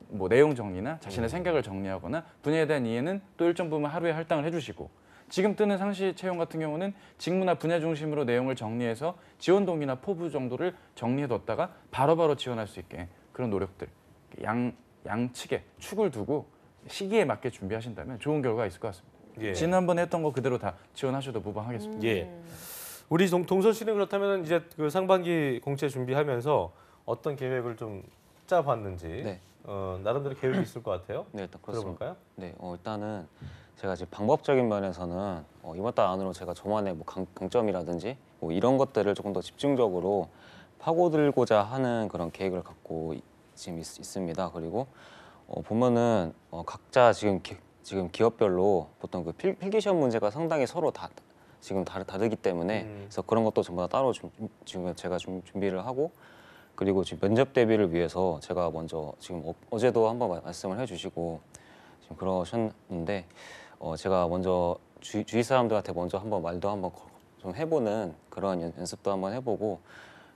뭐 내용 정리나 자신의 생각을 정리하거나 분야에 대한 이해는 또 일정 부분 하루에 할당을 해주시고 지금 뜨는 상시 채용 같은 경우는 직무나 분야 중심으로 내용을 정리해서 지원 동기나 포부 정도를 정리해뒀다가 바로바로 지원할 수 있게 그런 노력들 양측에 축을 두고 시기에 맞게 준비하신다면 좋은 결과가 있을 것 같습니다. 예. 지난번에 했던 거 그대로 다 지원하셔도 무방하겠습니다. 예. 우리 동선 씨는 그렇다면 이제 그 상반기 공채 준비하면서 어떤 계획을 좀 짜봤는지 네. 나름대로 계획이 있을 것 같아요. 네, 일단 그렇습니다. 들어볼까요? 네, 일단은 제가 이제 방법적인 면에서는 이번 달 안으로 제가 저만의 뭐 강점이라든지 뭐 이런 것들을 조금 더 집중적으로 파고들고자 하는 그런 계획을 갖고 지금 있습니다. 그리고 보면은 각자 지금 기업별로 보통 그 필기 시험 문제가 상당히 서로 지금 다르기 때문에 그래서 그런 것도 전부 다 따로 지금 제가 준비를 하고 그리고 지금 면접 대비를 위해서 제가 먼저 지금 어제도 한번 말씀을 해주시고 지금 그러셨는데 제가 먼저 주위 사람들한테 먼저 한번 말도 한번 좀 해보는 그런 연습도 한번 해보고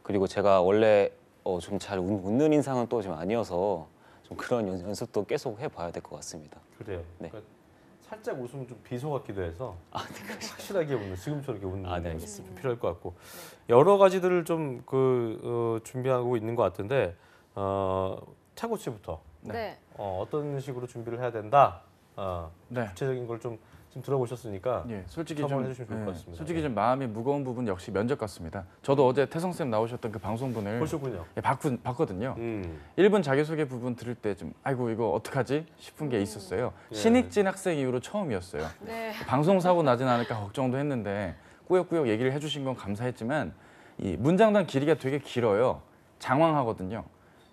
그리고 제가 원래 좀 잘 웃는 인상은 또 좀 아니어서 좀 그런 연습도 계속 해봐야 될 것 같습니다. 그래요. 네. 그러니까 살짝 웃으면 좀 비소 같기도 해서 확실하게 웃는 지금처럼 이렇게 웃는 네, 연습이 알겠습니다. 좀 필요할 것 같고 여러 가지들을 좀 준비하고 있는 것 같은데 차고 씨부터 네. 어떤 식으로 준비를 해야 된다. 네. 구체적인 걸 좀 들어보셨으니까 예, 솔직히 첨언해 좀 주시면 좋을 것 같습니다. 솔직히 좀 마음이 무거운 부분 역시 면접 같습니다. 저도 어제 태성 쌤 나오셨던 그 방송분을 보셨군요. 예, 봤거든요. 1분 자기소개 부분 들을 때 좀 아이고 이거 어떡하지 싶은 게 있었어요. 예. 신입진 학생 이후로 처음이었어요. 네. 방송 사고 나진 않을까 걱정도 했는데 꾸역꾸역 얘기를 해주신 건 감사했지만 이 문장단 길이가 되게 길어요. 장황하거든요.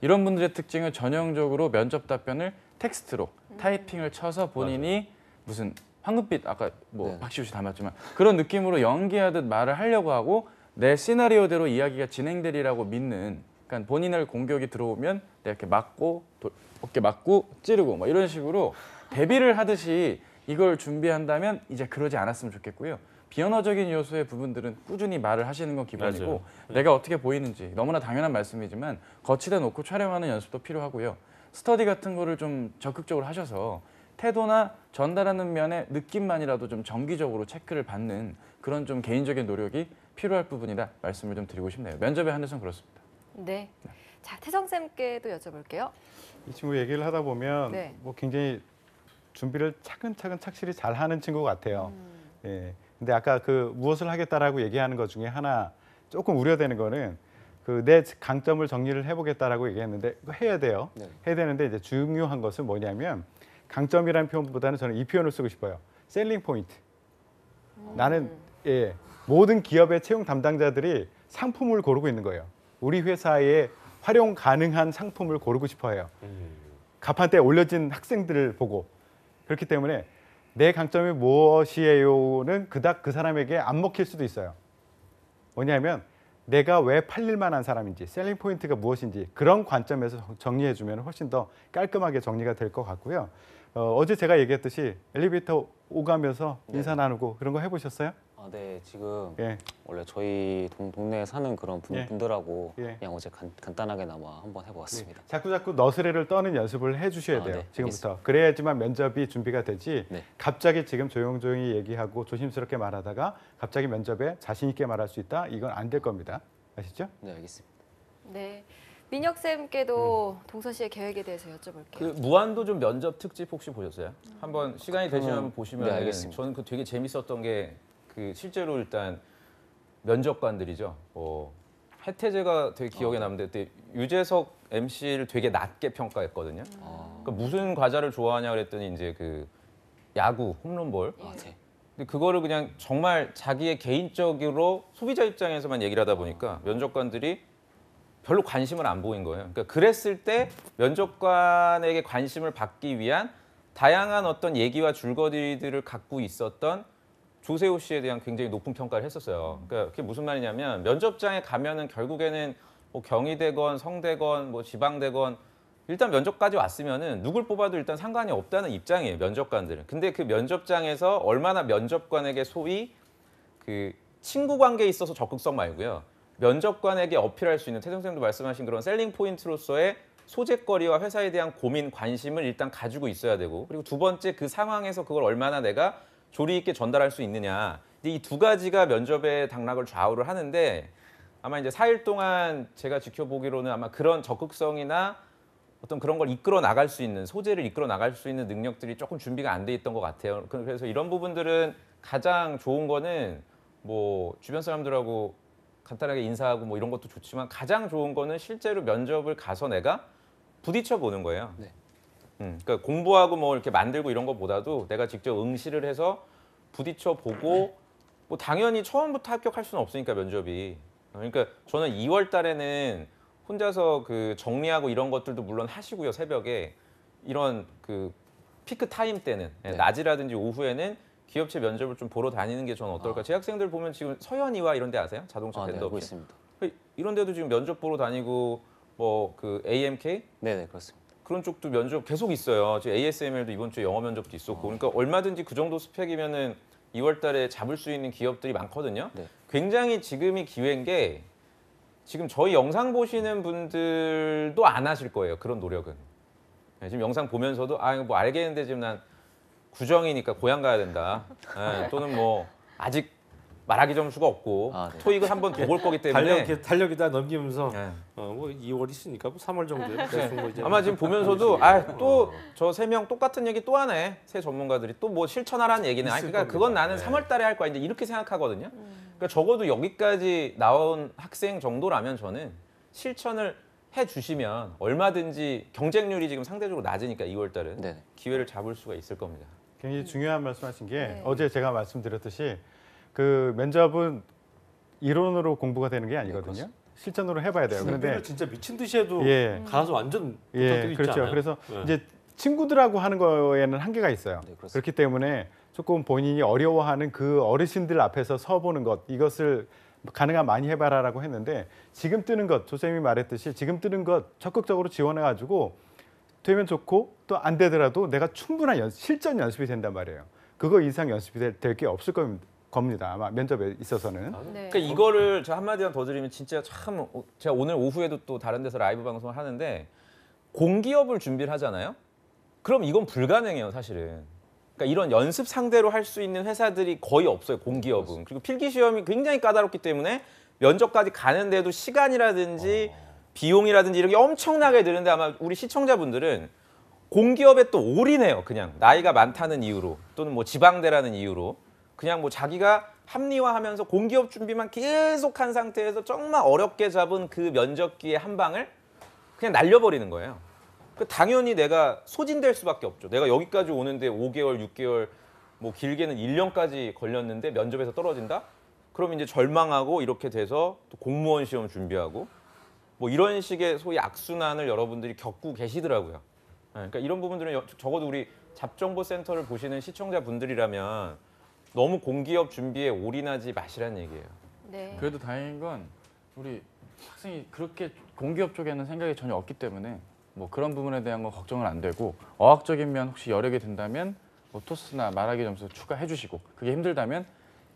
이런 분들의 특징은 전형적으로 면접 답변을 텍스트로 타이핑을 쳐서 본인이 무슨 황금빛 아까 뭐 네. 박시우 씨 닮았지만 그런 느낌으로 연기하듯 말을 하려고 하고 내 시나리오대로 이야기가 진행되리라고 믿는 그러니까 본인을 공격이 들어오면 내가 이렇게 맞고 어깨 맞고 찌르고 뭐 이런 식으로 대비를 하듯이 이걸 준비한다면 이제 그러지 않았으면 좋겠고요. 비언어적인 요소의 부분들은 꾸준히 말을 하시는 건 기본이고 맞아요. 내가 어떻게 보이는지 너무나 당연한 말씀이지만 거치대 놓고 촬영하는 연습도 필요하고요. 스터디 같은 거를 좀 적극적으로 하셔서 태도나 전달하는 면의 느낌만이라도 좀 정기적으로 체크를 받는 그런 좀 개인적인 노력이 필요할 부분이다 말씀을 좀 드리고 싶네요. 면접에 한해서는 그렇습니다. 네. 자, 태성 쌤께도 여쭤볼게요. 이 친구 얘기를 하다 보면 네. 뭐 굉장히 준비를 차근차근 착실히 잘 하는 친구 같아요. 예. 근데 아까 그 무엇을 하겠다라고 얘기하는 것 중에 하나 조금 우려되는 거는 그 내 강점을 정리를 해보겠다라고 얘기했는데 그거 해야 돼요. 네. 해야 되는데 이제 중요한 것은 뭐냐면 강점이라는 표현보다는 저는 이 표현을 쓰고 싶어요. 셀링 포인트. 나는 모든 기업의 채용 담당자들이 상품을 고르고 있는 거예요. 우리 회사에 활용 가능한 상품을 고르고 싶어해요. 가판대에 올려진 학생들을 보고 그렇기 때문에 내 강점이 무엇이에요는 그닥 그 사람에게 안 먹힐 수도 있어요. 뭐냐면 내가 왜 팔릴 만한 사람인지 셀링 포인트가 무엇인지 그런 관점에서 정리해 주면 훨씬 더 깔끔하게 정리가 될 것 같고요. 어제 제가 얘기했듯이 엘리베이터 오가면서 인사 나누고 그런 거 해보셨어요? 네, 지금 예. 원래 저희 동네에 사는 그런 예. 분들하고 예. 그냥 어제 간단하게나마 한번 해보았습니다. 자꾸 너스레를 떠는 연습을 해주셔야 돼요. 네, 지금부터. 그래야지만 면접이 준비가 되지. 네. 갑자기 지금 조용조용히 얘기하고 조심스럽게 말하다가 갑자기 면접에 자신 있게 말할 수 있다. 이건 안 될 겁니다. 아시죠? 네, 알겠습니다. 네. 민혁 쌤께도 동선 씨의 계획에 대해서 여쭤볼게요. 그 무한도전 면접 특집 혹시 보셨어요? 한번 시간이 되시면 한번 보시면 네, 알겠습니다. 저는 그 되게 재밌었던 게 그 실제로 일단 면접관들이죠. 해태제가 되게 기억에 남는데 그때 유재석 MC를 되게 낮게 평가했거든요. 그러니까 무슨 과자를 좋아하냐 그랬더니 이제 그 야구 홈런볼. 네. 근데 그거를 그냥 정말 자기의 개인적으로 소비자 입장에서만 얘기를 하다 보니까 면접관들이 별로 관심을 안 보인 거예요. 그러니까 그랬을 때 면접관에게 관심을 받기 위한 다양한 어떤 얘기와 줄거리들을 갖고 있었던 조세호 씨에 대한 굉장히 높은 평가를 했었어요. 그러니까 그게 무슨 말이냐면 면접장에 가면은 결국에는 뭐 경희대건, 성대건, 뭐 지방대건 일단 면접까지 왔으면은 누굴 뽑아도 일단 상관이 없다는 입장이에요. 면접관들은. 근데 그 면접장에서 얼마나 면접관에게 소위 그 친구 관계에 있어서 적극성 말고요. 면접관에게 어필할 수 있는 태정 쌤도 말씀하신 그런 셀링 포인트로서의 소재거리와 회사에 대한 고민, 관심을 일단 가지고 있어야 되고 그리고 두 번째 그 상황에서 그걸 얼마나 내가 조리 있게 전달할 수 있느냐. 이 두 가지가 면접의 당락을 좌우를 하는데 아마 이제 4일 동안 제가 지켜보기로는 아마 그런 적극성이나 어떤 그런 걸 이끌어 나갈 수 있는 소재를 이끌어 나갈 수 있는 능력들이 조금 준비가 안 돼 있던 것 같아요. 그래서 이런 부분들은 가장 좋은 거는 뭐 주변 사람들하고 간단하게 인사하고 뭐 이런 것도 좋지만 가장 좋은 거는 실제로 면접을 가서 내가 부딪혀 보는 거예요. 네. 그러니까 공부하고 뭐 이렇게 만들고 이런 것보다도 내가 직접 응시를 해서 부딪혀 보고 뭐 당연히 처음부터 합격할 수는 없으니까 면접이. 그러니까 저는 2월 달에는 혼자서 그 정리하고 이런 것들도 물론 하시고요. 새벽에 이런 그 피크 타임 때는 네. 낮이라든지 오후에는 기업체 면접을 좀 보러 다니는 게 저는 어떨까. 제 학생들 보면 지금 서현이와 이런 데 아세요? 자동차 네, 밴드 알고 업체. 있습니다. 이런 데도 지금 면접 보러 다니고 뭐 그 AMK 네, 그렇습니다. 그런 쪽도 면접 계속 있어요. 지금 ASML도 이번 주에 영어 면접도 있었고, 그러니까 얼마든지 그 정도 스펙이면은 2월달에 잡을 수 있는 기업들이 많거든요. 네. 굉장히 지금이 기회인 게 지금 저희 영상 보시는 분들도 안 하실 거예요. 그런 노력은. 네, 지금 영상 보면서도 이거 뭐 알겠는데 지금 난 구정이니까 고향 가야 된다. 네, 또는 뭐 아직 말하기 점수가 없고 네. 토익을 한 번 더 볼 거기 때문에 달력이다 넘기면서 네. 뭐 2월 있으니까 뭐 3월 정도에 대충 뭐 이제 아마 지금 보면서도 또 저 세 명 똑같은 얘기 또 하네. 새 전문가들이 또 뭐 실천하라는 얘기는. 있을 그러니까 겁니다. 그건 나는 네. 3월 달에 할 거야. 이제 이렇게 생각하거든요. 그러니까 적어도 여기까지 나온 학생 정도라면 저는 실천을 해 주시면 얼마든지 경쟁률이 지금 상대적으로 낮으니까 2월 달은 네. 기회를 잡을 수가 있을 겁니다. 굉장히 중요한 말씀하신 게 네. 어제 제가 말씀드렸듯이 그 면접은 이론으로 공부가 되는 게 아니거든요. 실전으로 해봐야 돼요. 준비를 그런데 진짜 미친 듯이 해도 예. 가서 완전 예, 붙어들고 있지 그렇죠. 않아요? 그래서 네. 이제 친구들하고 하는 거에는 한계가 있어요. 네, 그렇습니다. 그렇기 때문에 조금 본인이 어려워하는 그 어르신들 앞에서 서보는 것, 이것을 가능한 많이 해봐라라고 했는데 지금 뜨는 것, 조쌤이 말했듯이 지금 뜨는 것 적극적으로 지원해가지고 되면 좋고 또 안 되더라도 내가 충분한 실전 연습이 된단 말이에요. 그거 이상 연습이 될 게 없을 겁니다. 아마 면접에 있어서는. 네. 그러니까 이거를 제가 한마디만 더 드리면 진짜 참 제가 오늘 오후에도 또 다른 데서 라이브 방송을 하는데 공기업을 준비를 하잖아요. 그럼 이건 불가능해요, 사실은. 그러니까 이런 연습 상대로 할 수 있는 회사들이 거의 없어요, 공기업은. 그리고 필기 시험이 굉장히 까다롭기 때문에 면접까지 가는데도 시간이라든지 비용이라든지 이런 게 엄청나게 드는데 아마 우리 시청자분들은 공기업에 또 올인해요, 그냥 나이가 많다는 이유로 또는 뭐 지방대라는 이유로 그냥 뭐 자기가 합리화하면서 공기업 준비만 계속 한 상태에서 정말 어렵게 잡은 그 면접 기회 한 방을 그냥 날려버리는 거예요. 당연히 내가 소진될 수밖에 없죠. 내가 여기까지 오는데 5개월, 6개월, 뭐 길게는 1년까지 걸렸는데 면접에서 떨어진다? 그럼 이제 절망하고 이렇게 돼서 또 공무원 시험 준비하고 뭐 이런 식의 소위 악순환을 여러분들이 겪고 계시더라고요. 그러니까 이런 부분들은 적어도 우리 잡정보센터를 보시는 시청자분들이라면 너무 공기업 준비에 올인하지 마시라는 얘기예요. 네. 그래도 다행인 건 우리 학생이 그렇게 공기업 쪽에는 생각이 전혀 없기 때문에 뭐 그런 부분에 대한 건 걱정은 안 되고 어학적인 면 혹시 여력이 된다면 뭐 토스나 말하기 점수 추가해 주시고 그게 힘들다면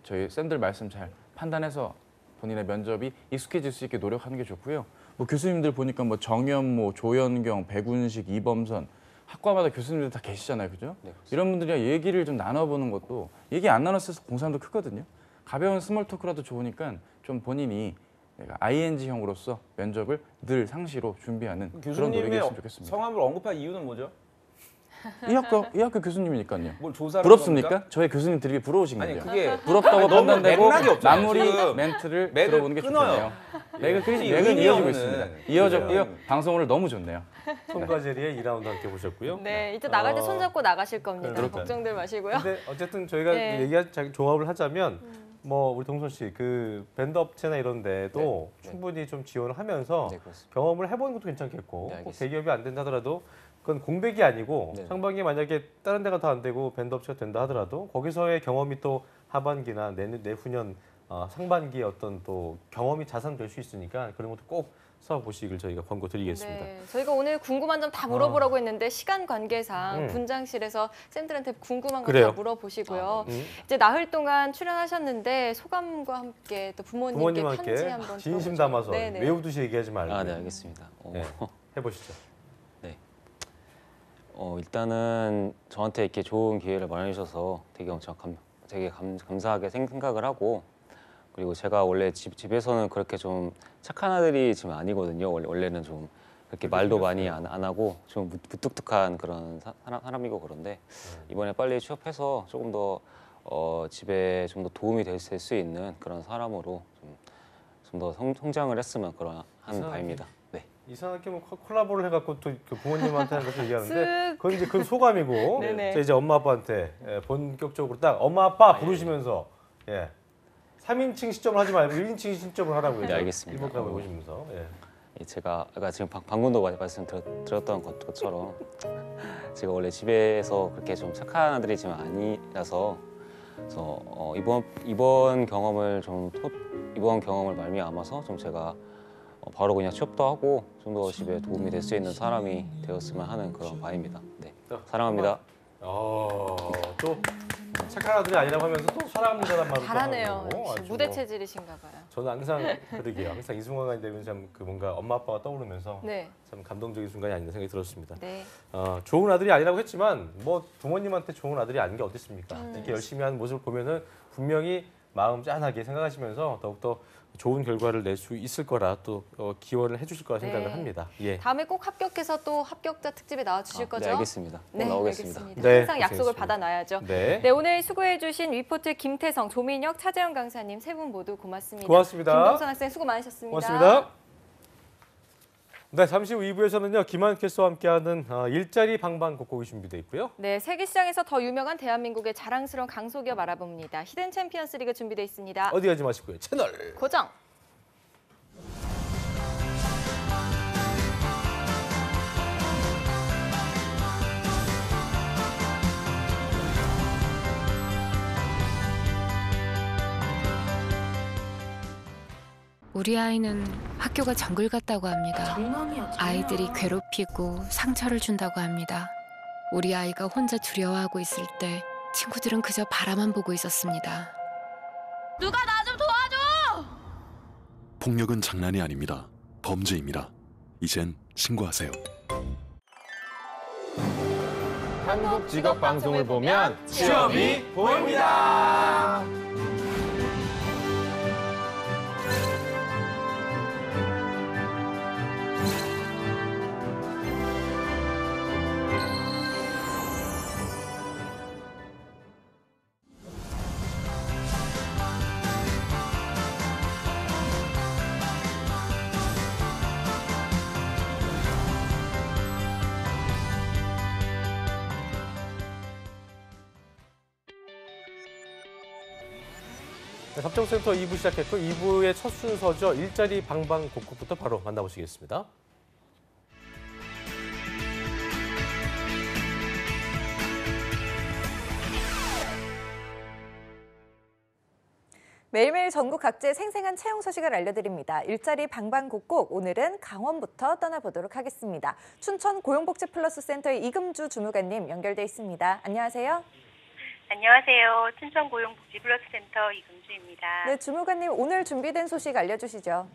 저희 쌤들 말씀 잘 판단해서 본인의 면접이 익숙해질 수 있게 노력하는 게 좋고요. 뭐 교수님들 보니까 뭐 정연모, 조현경, 백운식, 이범선 학과마다 교수님들 다 계시잖아요, 그죠? 네, 이런 분들이랑 얘기를 좀 나눠보는 것도 얘기 안 나눴을 때 공산도 크거든요. 가벼운 스몰 토크라도 좋으니까 좀 본인이 내가 ING형으로서 면접을 늘 상시로 준비하는 그런 노력이 교수님의 했으면 좋겠습니다. 성함을 언급한 이유는 뭐죠? 이 학교 교수님이니까요. 뭘 조사를 부럽습니까? 겁니까? 저의 교수님 되게 부러우신 아니 거죠. 그게 부럽다고 아니, 너무 판단되고 맥락이 없잖아요. 마무리 지금 멘트를 맥을 들어보는 게 끊어요. 좋겠네요. 혹시 맥은 의미 이어지고 없는- 있습니다. 이어졌고요. 방송 오늘 너무 좋네요. 톰과 제리의 2라운드 함께 보셨고요. 네, 이제 나갈 때 손잡고 나가실 겁니다. 그러니까요. 걱정들 마시고요. 근데 어쨌든 저희가 네. 종합을 하자면 뭐 우리 동선 씨 그 밴드 업체나 이런 데도 네. 충분히 좀 지원을 하면서 네, 그렇습니다. 경험을 해보는 것도 괜찮겠고 네, 꼭 알겠습니다. 대기업이 안 된다 하더라도 그건 공백이 아니고 네. 상반기에 만약에 다른 데가 더 안 되고 밴드 업체가 된다 하더라도 거기서의 경험이 또 하반기나 내후년 상반기에 어떤 또 경험이 자산될 수 있으니까 그런 것도 꼭 써보시길 저희가 권고드리겠습니다. 네, 저희가 오늘 궁금한 점 다 물어보라고 했는데 시간 관계상 분장실에서 쌤들한테 궁금한 거 그래요. 다 물어보시고요. 음. 이제 나흘 동안 출연하셨는데 소감과 함께 또 부모님께 편지 부모님께 한번 진심 들어보죠. 담아서 네네. 외우듯이 얘기하지 말고 아, 네, 알겠습니다. 네, 해보시죠. 일단은 저한테 이렇게 좋은 기회를 마련해 주셔서 되게 감사하게 생각을 하고, 그리고 제가 원래 집에서는 그렇게 좀 착한 아들이 지금 아니거든요. 원래는 좀 그렇게 말도 많이 안 하고 좀 무뚝뚝한 그런 사람이고, 그런데 이번에 빨리 취업해서 조금 더 집에 좀 더 도움이 될 수 있는 그런 사람으로 좀 더 성장을 했으면 그런 한 바입니다. 네. 이상하게 뭐 콜라보를 해갖고 또 그 부모님한테 하는 것도 얘기하는데 쓱. 그건 이제 그 소감이고 네네. 자, 이제 엄마 아빠한테 본격적으로 딱 엄마 아빠 부르시면서 3인칭 시점을 하지 말고 1인칭 시점을 하라고요. 네, 알겠습니다. 일본가에 오시면서 제가 아까 지금 방금도 말씀드렸던 것처럼 제가 원래 집에서 그렇게 좀 착한 아들이 지금 아니라서, 그래서 이번 경험을 말미암아서 좀 제가 바로 그냥 취업도 하고 좀 더 집에 도움이 될 수 있는 사람이 되었으면 하는 그런 바입니다. 네, 사랑합니다. 또 착한 아들이 아니라고 하면서 또 사랑합니다란 말을 또 잘하네요. 하고 역시 아주 무대 뭐 체질이신가 봐요. 저는 항상 그러게요. 항상 이 순간이 되면 참 그 뭔가 엄마 아빠가 떠오르면서 네. 참 감동적인 순간이 아닌가 생각이 들었습니다. 네. 좋은 아들이 아니라고 했지만 뭐 부모님한테 좋은 아들이 아닌 게 어디 있습니까? 이렇게 열심히 하는 모습을 보면은 분명히 마음 짠하게 생각하시면서 더욱더 좋은 결과를 낼 수 있을 거라 또 기원을 해주실 거라 생각을 네. 합니다. 예. 다음에 꼭 합격해서 또 합격자 특집에 나와주실 거죠? 네, 알겠습니다. 꼭 네, 나오겠습니다. 알겠습니다. 네, 항상 약속을 고생했습니다. 받아놔야죠. 네. 네, 오늘 수고해주신 위포트 김태성, 조민혁, 차재영 강사님 세 분 모두 고맙습니다. 고맙습니다. 김동선 학생 수고 많으셨습니다. 고맙습니다. 네, 잠시 후 2부에서는요. 김한 캐스터와 함께하는 일자리 방방곡곡이 준비되어 있고요. 네, 세계 시장에서 더 유명한 대한민국의 자랑스러운 강소기업 알아봅니다. 히든 챔피언스 리그 준비되어 있습니다. 어디 가지 마시고요. 채널 고정. 우리 아이는 학교가 정글 같다고 합니다. 아이들이 괴롭히고 상처를 준다고 합니다. 우리 아이가 혼자 두려워하고 있을 때 친구들은 그저 바라만 보고 있었습니다. 누가 나 좀 도와줘! 폭력은 장난이 아닙니다. 범죄입니다. 이젠 신고하세요. 한국 직업 방송을 보면 취업이 보입니다. 네, 법정센터 2부 시작했고 2부의 첫 순서죠. 일자리 방방곡곡부터 바로 만나보시겠습니다. 매일매일 전국 각지의 생생한 채용 소식을 알려드립니다. 일자리 방방곡곡, 오늘은 강원부터 떠나보도록 하겠습니다. 춘천 고용복지플러스센터의 이금주 주무관님 연결돼 있습니다. 안녕하세요. 안녕하세요. 춘천고용복지플러스센터 이금주입니다. 네, 주무관님 오늘 준비된 소식 알려주시죠.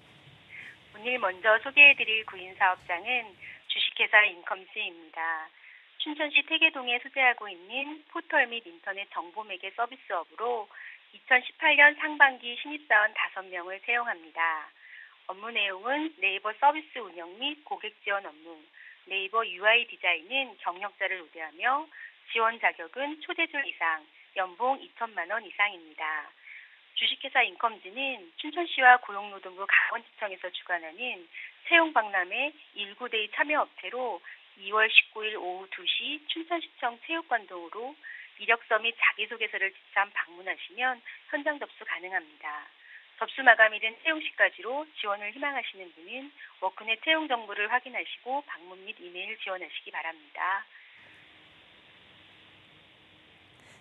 오늘 먼저 소개해드릴 구인사업장은 주식회사 인컴스입니다. 춘천시 태계동에 소재하고 있는 포털 및 인터넷 정보매개 서비스업으로 2018년 상반기 신입사원 5명을 채용합니다. 업무 내용은 네이버 서비스 운영 및 고객 지원 업무, 네이버 UI 디자인은 경력자를 우대하며 지원 자격은 초대졸 이상, 연봉 2천만 원 이상입니다. 주식회사 인컴지는 춘천시와 고용노동부 강원지청에서 주관하는 채용 박람회 19데이 참여업체로 2월 19일 오후 2시 춘천시청 체육관동으로 이력서 및 자기소개서를 지참 방문하시면 현장 접수 가능합니다. 접수 마감일은 채용 시까지로 지원을 희망하시는 분은 워크넷 채용 정보를 확인하시고 방문 및 이메일 지원하시기 바랍니다.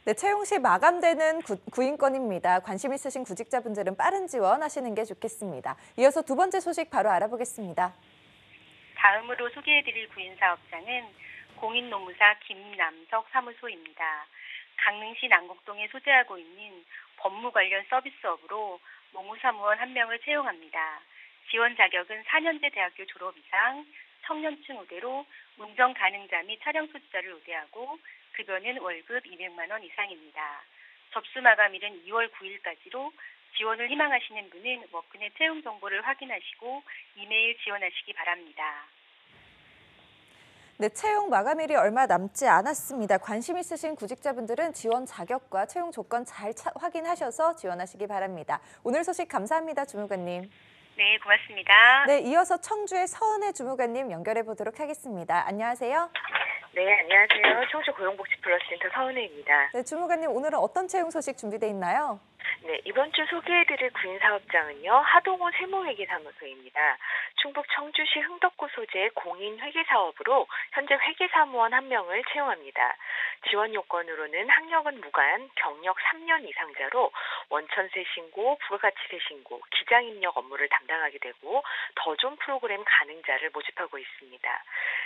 네, 채용 시 마감되는 구인권입니다. 관심 있으신 구직자분들은 빠른 지원하시는 게 좋겠습니다. 이어서 두 번째 소식 바로 알아보겠습니다. 다음으로 소개해드릴 구인사업장은 공인노무사 김남석 사무소입니다. 강릉시 남곡동에 소재하고 있는 법무 관련 서비스업으로 노무사무원 1명을 채용합니다. 지원 자격은 4년제 대학교 졸업 이상, 청년층 우대로 운전 가능자 및 차량 소지자를 우대하고 급여는 월급 200만 원 이상입니다. 접수 마감일은 2월 9일까지로 지원을 희망하시는 분은 워크넷 채용 정보를 확인하시고 이메일 지원하시기 바랍니다. 네, 채용 마감일이 얼마 남지 않았습니다. 관심 있으신 구직자분들은 지원 자격과 채용 조건 잘 확인하셔서 지원하시기 바랍니다. 오늘 소식 감사합니다, 주무관님. 네, 고맙습니다. 네, 이어서 청주의 서은혜 주무관님 연결해 보도록 하겠습니다. 안녕하세요. 네, 안녕하세요. 청주 고용복지플러스센터 서은혜입니다. 네, 주무관님 오늘은 어떤 채용 소식 준비되어 있나요? 네, 이번 주 소개해드릴 구인사업장은요. 하동호 세무회계사무소입니다. 충북 청주시 흥덕구 소재의 공인회계사업으로 현재 회계사무원 1명을 채용합니다. 지원 요건으로는 학력은 무관, 경력 3년 이상자로 원천세 신고, 부가가치세 신고, 기장 입력 업무를 담당하게 되고 더 좋은 프로그램 가능자를 모집하고 있습니다.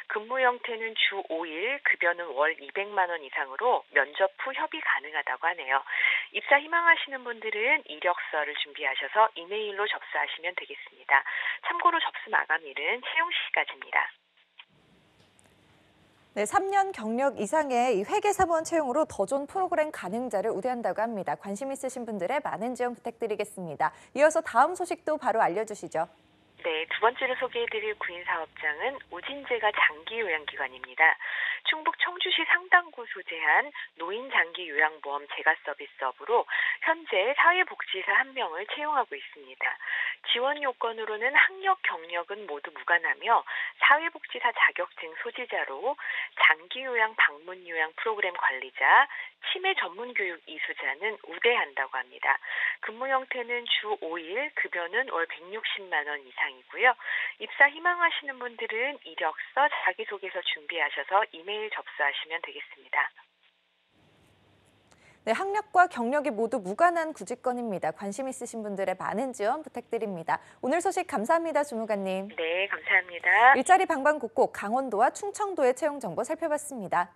근무 형태는 주 5일, 급여는 월 200만 원 이상으로 면접 후 협의 가능하다고 하네요. 입사 희망하시는 분들은 이력서를 준비하셔서 이메일로 접수하시면 되겠습니다. 참고로 접수 마감일은 채용 시까지입니다. 네, 3년 경력 이상의 이 회계사무원 채용으로 더 좋은 프로그램 가능자를 우대한다고 합니다. 관심 있으신 분들의 많은 지원 부탁드리겠습니다. 이어서 다음 소식도 바로 알려주시죠. 네, 두 번째로 소개해드릴 구인사업장은 우진제가 장기요양기관입니다. 충북 청주시 상당구 소재한 노인장기요양보험 재가서비스업으로 현재 사회복지사 1명을 채용하고 있습니다. 지원 요건으로는 학력, 경력은 모두 무관하며 사회복지사 자격증 소지자로 장기요양, 방문요양 프로그램 관리자, 치매 전문교육 이수자는 우대한다고 합니다. 근무 형태는 주 5일, 급여는 월 160만 원 이상이고요. 입사 희망하시는 분들은 이력서, 자기소개서 준비하셔서 이메일 접수하시면 되겠습니다. 네, 학력과 경력이 모두 무관한 구직권입니다. 관심 있으신 분들의 많은 지원 부탁드립니다. 오늘 소식 감사합니다, 주무관님. 네, 감사합니다. 일자리 방방곡곡 강원도와 충청도의 채용 정보 살펴봤습니다.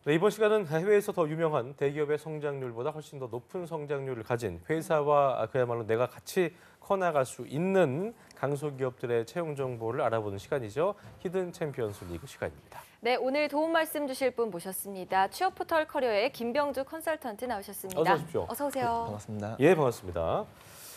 네, 이번 시간은 해외에서 더 유명한 대기업의 성장률보다 훨씬 더 높은 성장률을 가진 회사와 그야말로 내가 같이 커나갈 수 있는 강소기업들의 채용 정보를 알아보는 시간이죠. 히든 챔피언스 리그 시간입니다. 네, 오늘 도움 말씀 주실 분 모셨습니다. 취업 포털 커리어의 김병주 컨설턴트 나오셨습니다. 어서 오십시오. 어서 오세요. 네, 반갑습니다. 예, 반갑습니다.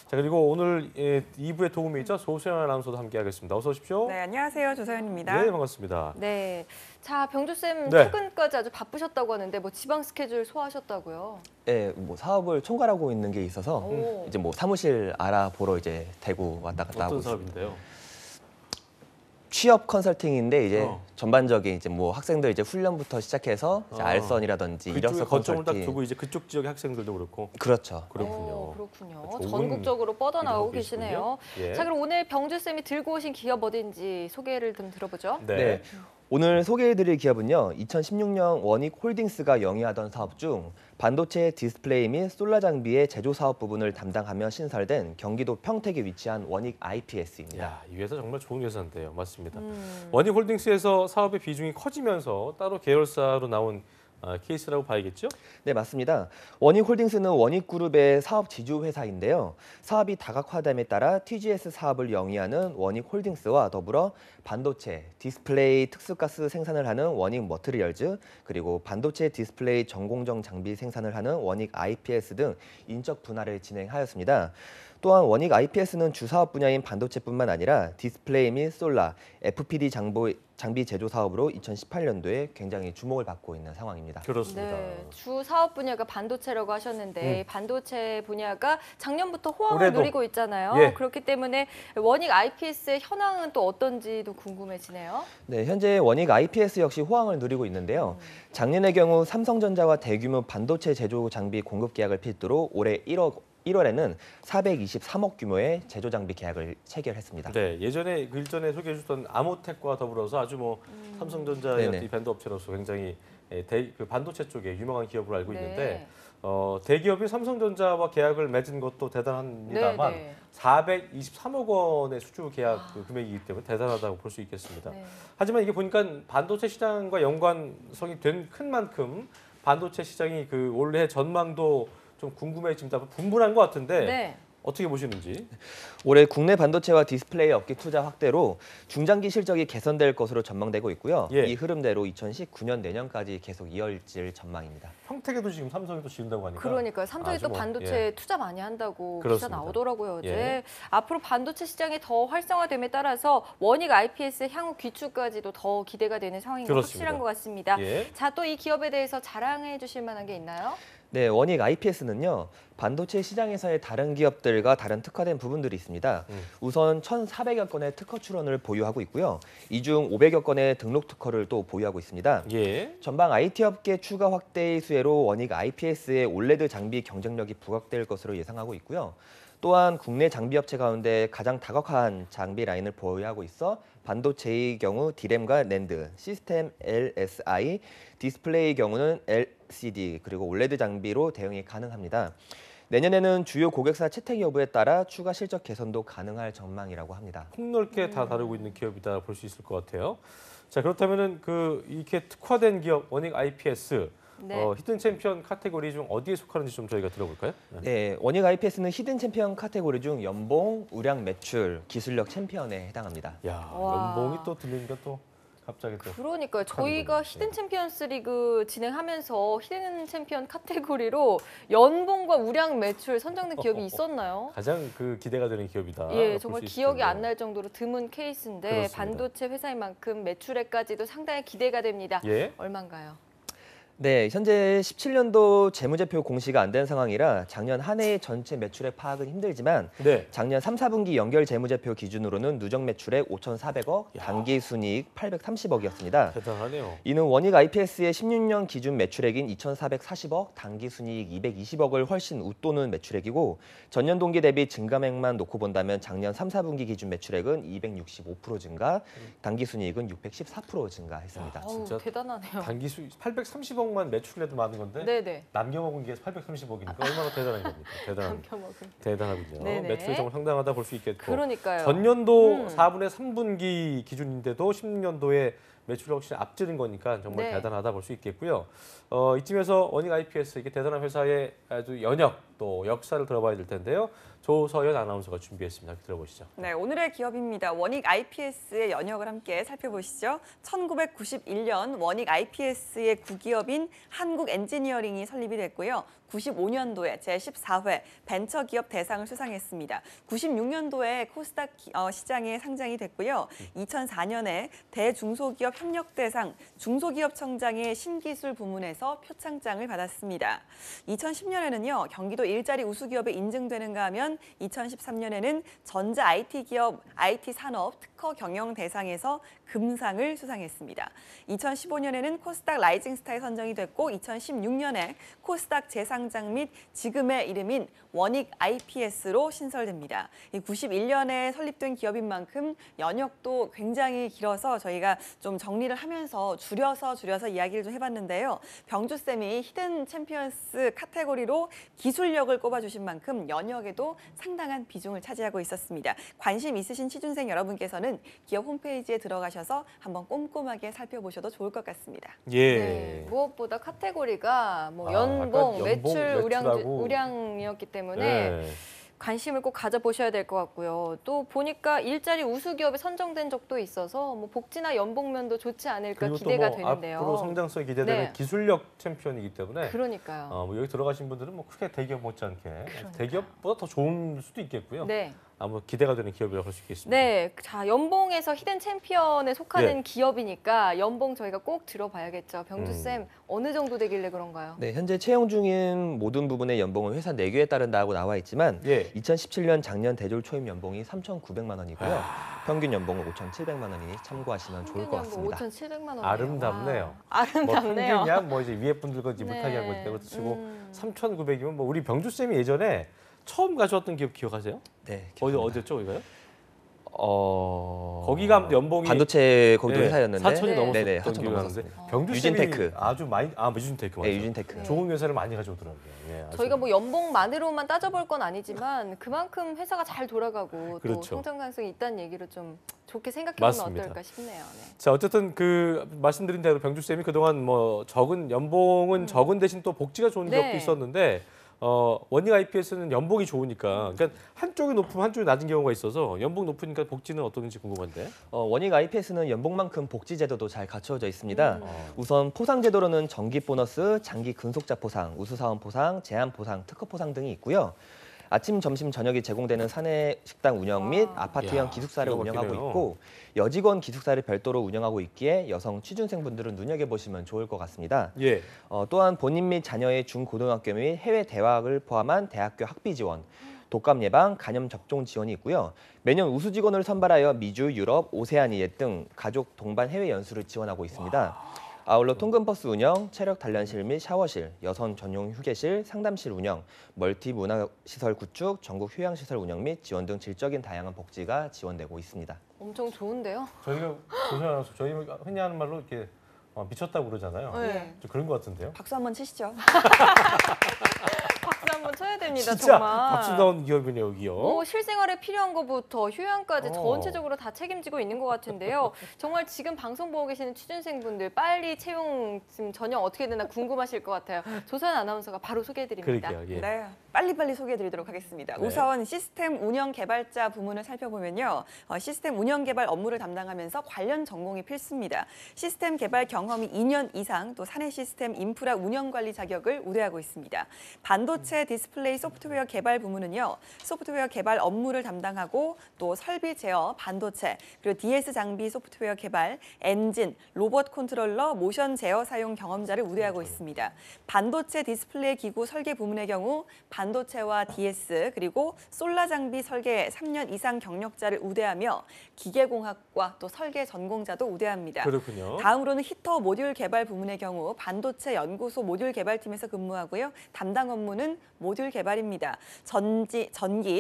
자, 그리고 오늘 2부의 도움이죠. 소소연 아나운서도 함께하겠습니다. 어서 오십시오. 네, 안녕하세요. 조소연입니다. 네, 반갑습니다. 네, 자 병주쌤 네. 최근까지 아주 바쁘셨다고 하는데 뭐 지방 스케줄 소화하셨다고요? 네, 뭐 사업을 총괄하고 있는 게 있어서 이제 뭐 사무실 알아보러 이제 대구 왔다 갔다 하고 어떤 있습니다. 사업인데요? 취업 컨설팅인데 이제 전반적인 이제 뭐 학생들 이제 훈련부터 시작해서 이제 알선이라든지 이력서 거점을 딱 컨설팅. 두고 이제 그쪽 지역의 학생들도 그렇고. 그렇죠. 그렇군요. 그렇군요. 좋은 전국적으로 뻗어나오고 일을 하고 계시네요. 계시군요. 예. 자, 그럼 오늘 병주쌤이 들고 오신 기업 어딘지 소개를 좀 들어보죠. 네. 오늘 소개해드릴 기업은요. 2016년 원익홀딩스가 영위하던 사업 중 반도체 디스플레이 및 솔라 장비의 제조 사업 부분을 담당하며 신설된 경기도 평택에 위치한 원익 IPS입니다. 야, 이 회사 정말 좋은 회사인데요. 맞습니다. 원익홀딩스에서 사업의 비중이 커지면서 따로 계열사로 나온 케이스라고 봐야겠죠? 네, 맞습니다. 원익홀딩스는 원익그룹의 사업 지주회사인데요. 사업이 다각화됨에 따라 TGS 사업을 영위하는 원익홀딩스와 더불어 반도체, 디스플레이 특수가스 생산을 하는 원익 머트리얼즈, 그리고 반도체 디스플레이 전공정 장비 생산을 하는 원익 IPS 등 인적 분할을 진행하였습니다. 또한 원익 IPS는 주사업 분야인 반도체뿐만 아니라 디스플레이 및 솔라, FPD 장비 제조 사업으로 2018년도에 굉장히 주목을 받고 있는 상황입니다. 그렇습니다. 네, 주 사업 분야가 반도체라고 하셨는데 반도체 분야가 작년부터 호황을 올해도. 누리고 있잖아요. 예. 그렇기 때문에 원익 IPS의 현황은 또 어떤지도 궁금해지네요. 네, 현재 원익 IPS 역시 호황을 누리고 있는데요. 작년의 경우 삼성전자와 대규모 반도체 제조 장비 공급 계약을 필두로 올해 1월에는 423억 규모의 제조 장비 계약을 체결했습니다. 네, 예전에 그 일전에 소개해 주셨던 아모텍과 더불어서 아주 뭐 삼성전자의 네네. 이 밴드 업체로서 굉장히 그 반도체 쪽에 유명한 기업으로 알고 네. 있는데 대기업이 삼성전자와 계약을 맺은 것도 대단합니다만 네. 423억 원의 수주 계약 그 금액이기 때문에 대단하다고 볼 수 있겠습니다. 네. 하지만 이게 보니까 반도체 시장과 연관성이 된 큰 만큼 반도체 시장이 그 올해 전망도 좀 궁금해집니다. 분분한 것 같은데 네. 어떻게 보시는지. 올해 국내 반도체와 디스플레이 업계 투자 확대로 중장기 실적이 개선될 것으로 전망되고 있고요. 예. 이 흐름대로 2019년 내년까지 계속 이어질 전망입니다. 평택에도 지금 삼성이 또 지은다고 하니까. 그러니까요. 삼성이 아주 또 뭐, 반도체 투자 많이 한다고 기사 그렇습니다. 나오더라고요. 어제. 예. 앞으로 반도체 시장이 더 활성화됨에 따라서 원익 IPS의 향후 귀축까지도 더 기대가 되는 상황인 건 그렇습니다. 확실한 것 같습니다. 예. 자, 또 이 기업에 대해서 자랑해 주실 만한 게 있나요? 네, 원익 IPS는요. 반도체 시장에서의 다른 기업들과 다른 특화된 부분들이 있습니다. 우선 1,400여 건의 특허 출원을 보유하고 있고요. 이 중 500여 건의 등록 특허를 또 보유하고 있습니다. 예. 전방 IT 업계 추가 확대의 수혜로 원익 IPS의 올레드 장비 경쟁력이 부각될 것으로 예상하고 있고요. 또한 국내 장비 업체 가운데 가장 다각화한 장비 라인을 보유하고 있어 반도체의 경우 D램과 낸드, 시스템 LSI, 디스플레이의 경우는 LCD, 그리고 올레드 장비로 대응이 가능합니다. 내년에는 주요 고객사 채택 여부에 따라 추가 실적 개선도 가능할 전망이라고 합니다. 폭넓게 다 다루고 있는 기업이다 볼 수 있을 것 같아요. 자, 그렇다면은 이렇게 특화된 기업 원익 IPS 네. 히든 챔피언 카테고리 중 어디에 속하는지 좀 저희가 들어볼까요? 네, 원익 IPS는 히든 챔피언 카테고리 중 연봉, 우량 매출, 기술력 챔피언에 해당합니다. 야, 와. 연봉이 또 들리니까 또 갑자기 또. 그러니까요. 저희가 히든 챔피언스 리그 진행하면서 히든 챔피언 카테고리로 연봉과 우량 매출 선정된 기업이 있었나요? 가장 그 기대가 되는 기업이다. 예, 정말 기억이 안 날 정도로 드문 케이스인데 그렇습니다. 반도체 회사인 만큼 매출액까지도 상당히 기대가 됩니다. 예. 얼마인가요? 네, 현재 17년도 재무제표 공시가 안 된 상황이라 작년 한 해의 전체 매출액 파악은 힘들지만 네. 작년 3, 4분기 연결 재무제표 기준으로는 누적 매출액 5,400억, 단기 순이익 830억이었습니다. 대단하네요. 이는 원익 IPS의 16년 기준 매출액인 2,440억, 단기 순이익 220억을 훨씬 웃도는 매출액이고 전년 동기 대비 증감액만 놓고 본다면 작년 3, 4분기 기준 매출액은 265% 증가, 단기 순이익은 614% 증가했습니다. 어우, 대단하네요. 단기 수 830억만 매출해도 많은 건데 네네. 남겨 먹은 게 830억이니까 얼마나 대단한 겁니까? 남겨먹은. 대단하군요. 네네. 매출이 정말 상당하다 볼 수 있겠고. 그러니까요. 전년도 4분의 3분기 기준인데도 16년도에 매출을 훨씬 앞지른 거니까 정말 네. 대단하다 볼 수 있겠고요. 이쯤에서 원익 IPS 이렇게 대단한 회사의 아주 연역 또 역사를 들어봐야 될 텐데요. 조서연 아나운서가 준비했습니다. 함께 들어보시죠. 네, 오늘의 기업입니다. 원익 IPS의 연역을 함께 살펴보시죠. 1991년 원익 IPS의 구기업인 한국엔지니어링이 설립이 됐고요. 95년도에 제14회 벤처기업 대상을 수상했습니다. 96년도에 코스닥 시장에 상장이 됐고요. 2004년에 대중소기업 협력대상 중소기업청장의 신기술 부문에서 표창장을 받았습니다. 2010년에는요. 경기도 일자리 우수기업에 인증되는가 하면 2013년에는 전자 IT기업 IT산업 특허 경영 대상에서 금상을 수상했습니다. 2015년에는 코스닥 라이징스타에 선정이 됐고 2016년에 코스닥 재상장 및 지금의 이름인 원익 IPS로 신설됩니다. 91년에 설립된 기업인 만큼 연역도 굉장히 길어서 저희가 좀 정리를 하면서 줄여서 이야기를 좀 해봤는데요. 병주쌤이 히든 챔피언스 카테고리로 기술력을 꼽아주신 만큼 연역에도 상당한 비중을 차지하고 있었습니다. 관심 있으신 취준생 여러분께서는 기업 홈페이지에 들어가셔서 한번 꼼꼼하게 살펴보셔도 좋을 것 같습니다. 예. 네, 무엇보다 카테고리가 뭐 연봉, 매출, 우량이었기 때문에 네. 관심을 꼭 가져보셔야 될 것 같고요. 또 보니까 일자리 우수 기업에 선정된 적도 있어서 뭐 복지나 연봉면도 좋지 않을까 기대가 되는데요. 앞으로 성장성이 기대되는 네. 기술력 챔피언이기 때문에 그러니까요. 뭐 여기 들어가신 분들은 뭐 크게 대기업 못지않게 대기업보다 더 좋은 수도 있겠고요. 네. 아무 기대가 되는 기업이라고 할 수 있겠습니다. 네, 자 연봉에서 히든 챔피언에 속하는 예. 기업이니까 연봉 저희가 꼭 들어봐야겠죠. 병주쌤 어느 정도 되길래 그런가요? 네, 현재 채용 중인 모든 부분의 연봉은 회사 내규에 따른다고 나와 있지만 2017년 작년 대졸 초임 연봉이 3,900만 원이고요. 평균 연봉은 5,700만 원이니 참고하시면 좋을 것 같습니다. 5,700만 원. 아름답네요. 아름답네요. 뭐 평균이야 뭐 이제 위에 분들과 이제 못하게 한 거니까 그것도 치고 3,900이면 뭐 우리 병주 쌤이 예전에 처음 가져왔던 기업 기억하세요? 네. 어디였죠, 거기가요? 거기가 연봉이 반도체 거기도 네, 회사였는데 4천이 넘었었던 네네, 기억이 나는데 4,000 병주 유진테크. 아주 많이 유진테크 맞아요. 네, 유진테크. 좋은 회사를 많이 가져오더라고요. 예, 아주. 저희가 뭐 연봉만으로만 따져볼 건 아니지만 그만큼 회사가 잘 돌아가고 또 그렇죠. 성장 가능성이 있다는 얘기를 좀 좋게 생각해보면 맞습니다. 어떨까 싶네요. 네. 자, 어쨌든 그 말씀드린 대로 병주 쌤이 그동안 뭐 적은 연봉은 적은 대신 또 복지가 좋은 기업도 있었는데 원익 IPS는 연봉이 좋으니까 그러니까 한쪽이 높으면 한쪽이 낮은 경우가 있어서 연봉 높으니까 복지는 어떤지 궁금한데. 원익 IPS는 연봉만큼 복지 제도도 잘 갖춰져 있습니다. 우선 포상 제도로는 정기 보너스, 장기 근속자 포상, 우수 사원 포상, 제한 포상, 특허 포상 등이 있고요. 아침, 점심, 저녁이 제공되는 사내 식당 운영 및 아파트형 기숙사를 운영하고 있고 여직원 기숙사를 별도로 운영하고 있기에 여성 취준생분들은 눈여겨보시면 좋을 것 같습니다. 예. 또한 본인 및 자녀의 중고등학교 및 해외 대학을 포함한 대학교 학비 지원, 독감 예방, 간염 접종 지원이 있고요. 매년 우수 직원을 선발하여 미주, 유럽, 오세아니아 등 가족 동반 해외 연수를 지원하고 있습니다. 아울러 통근버스 운영, 체력 단련실 및 샤워실, 여성 전용 휴게실, 상담실 운영, 멀티 문화시설 구축, 전국 휴양시설 운영 및 지원 등 질적인 다양한 복지가 지원되고 있습니다. 엄청 좋은데요? 저희가 조선아나운서 저희 흔히 하는 말로 이렇게 미쳤다고 그러잖아요. 네. 좀 그런 것 같은데요. 박수 한번 치시죠. 박수 한번 쳐야 됩니다. 진짜 정말. 박수 나온 기업이네요, 여기요. 실생활에 필요한 것부터 휴양까지 전체적으로 다 책임지고 있는 것 같은데요. 정말 지금 방송 보고 계시는 취준생분들 빨리 채용 지금 전형 어떻게 되나 궁금하실 것 같아요. 조선 아나운서가 바로 소개해드립니다. 그러게요. 예. 네, 빨리빨리 소개해드리도록 하겠습니다. 네. 우선 시스템 운영 개발자 부문을 살펴보면요. 시스템 운영 개발 업무를 담당하면서 관련 전공이 필수입니다. 시스템 개발 경험이 2년 이상, 또 사내 시스템 인프라 운영 관리 자격을 우대하고 있습니다. 반도체 디스플레이 소프트웨어 개발 부문은요. 소프트웨어 개발 업무를 담당하고 또 설비 제어, 반도체, 그리고 DS 장비 소프트웨어 개발, 엔진, 로봇 컨트롤러, 모션 제어 사용 경험자를 우대하고 있습니다. 반도체 디스플레이 기구 설계 부문의 경우 반도체와 DS 그리고 솔라 장비 설계 3년 이상 경력자를 우대하며 기계공학과 또 설계 전공자도 우대합니다. 그렇군요. 다음으로는 히터 모듈 개발 부문의 경우 반도체 연구소 모듈 개발팀에서 근무하고요. 담당 업무는 모듈 개발입니다. 전기,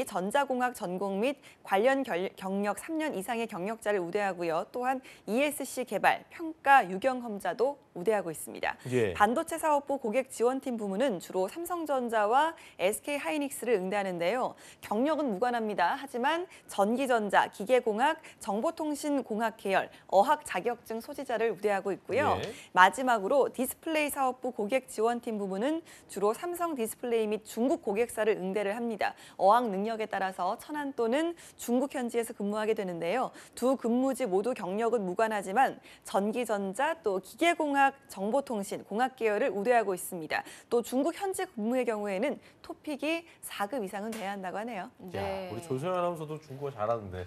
전자공학 전공 및 관련 경력 3년 이상의 경력자를 우대하고요. 또한 ESC 개발, 평가, 유경험자도 우대하고 있습니다. 예. 반도체 사업부 고객 지원팀 부문은 주로 삼성전자와 SK하이닉스를 응대하는데요. 경력은 무관합니다. 하지만 전기전자, 기계공학, 정보통신공학 계열, 어학 자격증 소지자를 우대하고 있고요. 예. 마지막으로 디스플레이 사업부 고객 지원팀 부문은 주로 삼성 디스플레이 및 중국 고객사를 응대를 합니다. 어학 능력에 따라서 천안 또는 중국 현지에서 근무하게 되는데요. 두 근무지 모두 경력은 무관하지만 전기전자 또 기계공학, 정보통신, 공학 계열을 우대하고 있습니다. 또 중국 현지 근무의 경우에는 토픽이 4급 이상은 돼야 한다고 하네요. 야, 우리 조선 아나운서도 중국어 잘하는데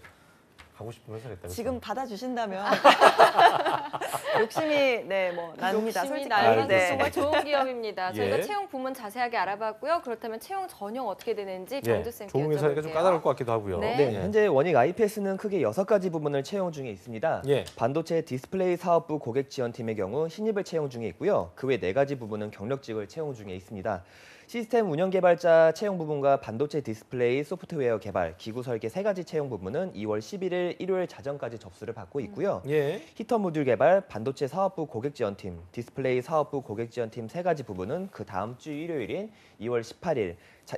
가고 싶은 회사겠다. 지금 받아주신다면 욕심이 납니다. 욕심이 솔직히. 날만큼 네. 정말 좋은 기업입니다. 예. 저희가 채용 부문 자세하게 알아봤고요. 그렇다면 채용 전형 어떻게 되는지 병주쌤께 좋은 회사니까 좀 여쭤볼게요. 까다로울 것 같기도 하고요. 네. 현재 원익 IPS는 크게 6가지 부문을 채용 중에 있습니다. 예. 반도체 디스플레이 사업부 고객 지원팀의 경우 신입을 채용 중에 있고요. 그 외 4가지 부분은 경력직을 채용 중에 있습니다. 시스템 운영 개발자 채용 부분과 반도체 디스플레이, 소프트웨어 개발, 기구 설계 3가지 채용 부분은 2월 11일 일요일 자정까지 접수를 받고 있고요. 히터 모듈 개발, 반도체 사업부 고객 지원팀, 디스플레이 사업부 고객 지원팀 3가지 부분은 그 다음 주 일요일인 2월 18일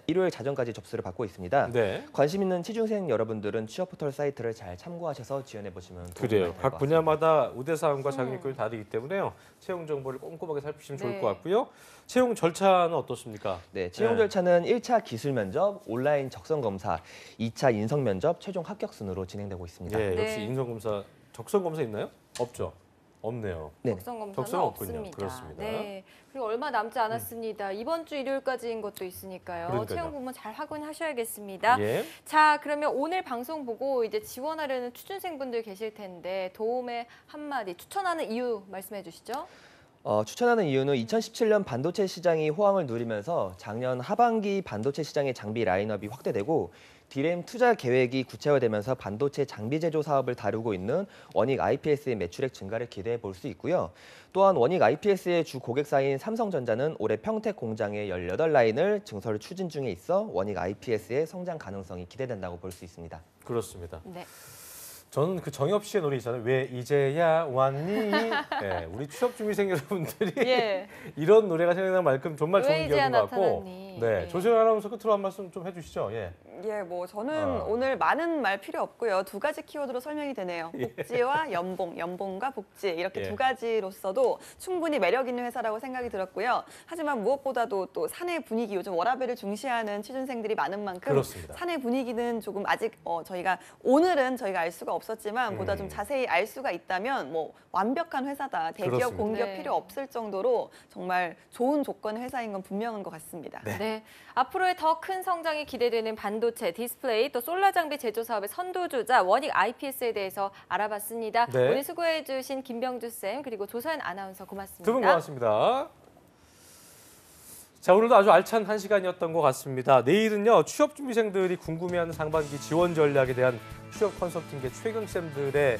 일요일 자정까지 접수를 받고 있습니다. 관심 있는 취준생 여러분들은 취업 포털 사이트를 잘 참고하셔서 지원해 보시면 그래요. 각 분야마다 우대사항과 자격 요건이 다르기 때문에요. 채용 정보를 꼼꼼하게 살피시면 좋을 것 같고요. 채용 절차는 어떻습니까? 네, 채용 절차는 1차 기술 면접, 온라인 적성 검사, 2차 인성 면접, 최종 합격 순으로 진행되고 있습니다. 네, 역시 인성 검사, 적성 검사 있나요? 없죠. 없네요. 적성 검사는 없습니다. 그렇습니다. 네. 그리고 얼마 남지 않았습니다. 이번 주 일요일까지인 것도 있으니까요. 그러니까요. 채용 부분 잘 확인하셔야겠습니다. 예. 자, 그러면 오늘 방송 보고 이제 지원하려는 취준생분들 계실 텐데 도움의 한마디, 추천하는 이유 말씀해 주시죠. 추천하는 이유는 2017년 반도체 시장이 호황을 누리면서 작년 하반기 반도체 시장의 장비 라인업이 확대되고 디램 투자 계획이 구체화되면서 반도체 장비 제조 사업을 다루고 있는 원익 IPS의 매출액 증가를 기대해 볼 수 있고요. 또한 원익 IPS의 주 고객사인 삼성전자는 올해 평택 공장의 18라인을 증설 추진 중에 있어 원익 IPS의 성장 가능성이 기대된다고 볼 수 있습니다. 그렇습니다. 네. 저는 그 정엽 씨의 노래 있잖아요. 왜 이제야 왔니? 네, 우리 취업 준비생 여러분들이 이런 노래가 생각날 만큼 정말 좋은 기억인 것 같고. 네, 조세현 아나운서 끝으로 한 말씀 좀 해주시죠. 뭐 저는 오늘 많은 말 필요 없고요. 2가지 키워드로 설명이 되네요. 복지와 연봉, 연봉과 복지 이렇게 2가지로서도 충분히 매력 있는 회사라고 생각이 들었고요. 하지만 무엇보다도 또 사내 분위기, 요즘 워라밸을 중시하는 취준생들이 많은 만큼 사내 분위기는 조금 아직 오늘은 저희가 알 수가 없었지만 보다 좀 자세히 알 수가 있다면 뭐 완벽한 회사다. 대기업, 공기업 필요 없을 정도로 정말 좋은 조건의 회사인 건 분명한 것 같습니다. 네. 앞으로의 더 큰 성장이 기대되는 반도체, 디스플레이, 또 솔라 장비 제조 사업의 선두주자 원익 IPS에 대해서 알아봤습니다. 오늘 수고해 주신 김병주 쌤 그리고 조서연 아나운서 고맙습니다. 두 분 고맙습니다. 자, 오늘도 아주 알찬 한 시간이었던 것 같습니다. 내일은요, 취업 준비생들이 궁금해하는 상반기 지원 전략에 대한 취업 컨설팅계 최경쌤들의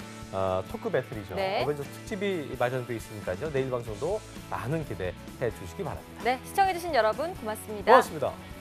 토크 배틀이죠. 어벤져스 특집이 마련되어 있으니까요. 내일 방송도 많은 기대해 주시기 바랍니다. 네, 시청해주신 여러분 고맙습니다. 고맙습니다.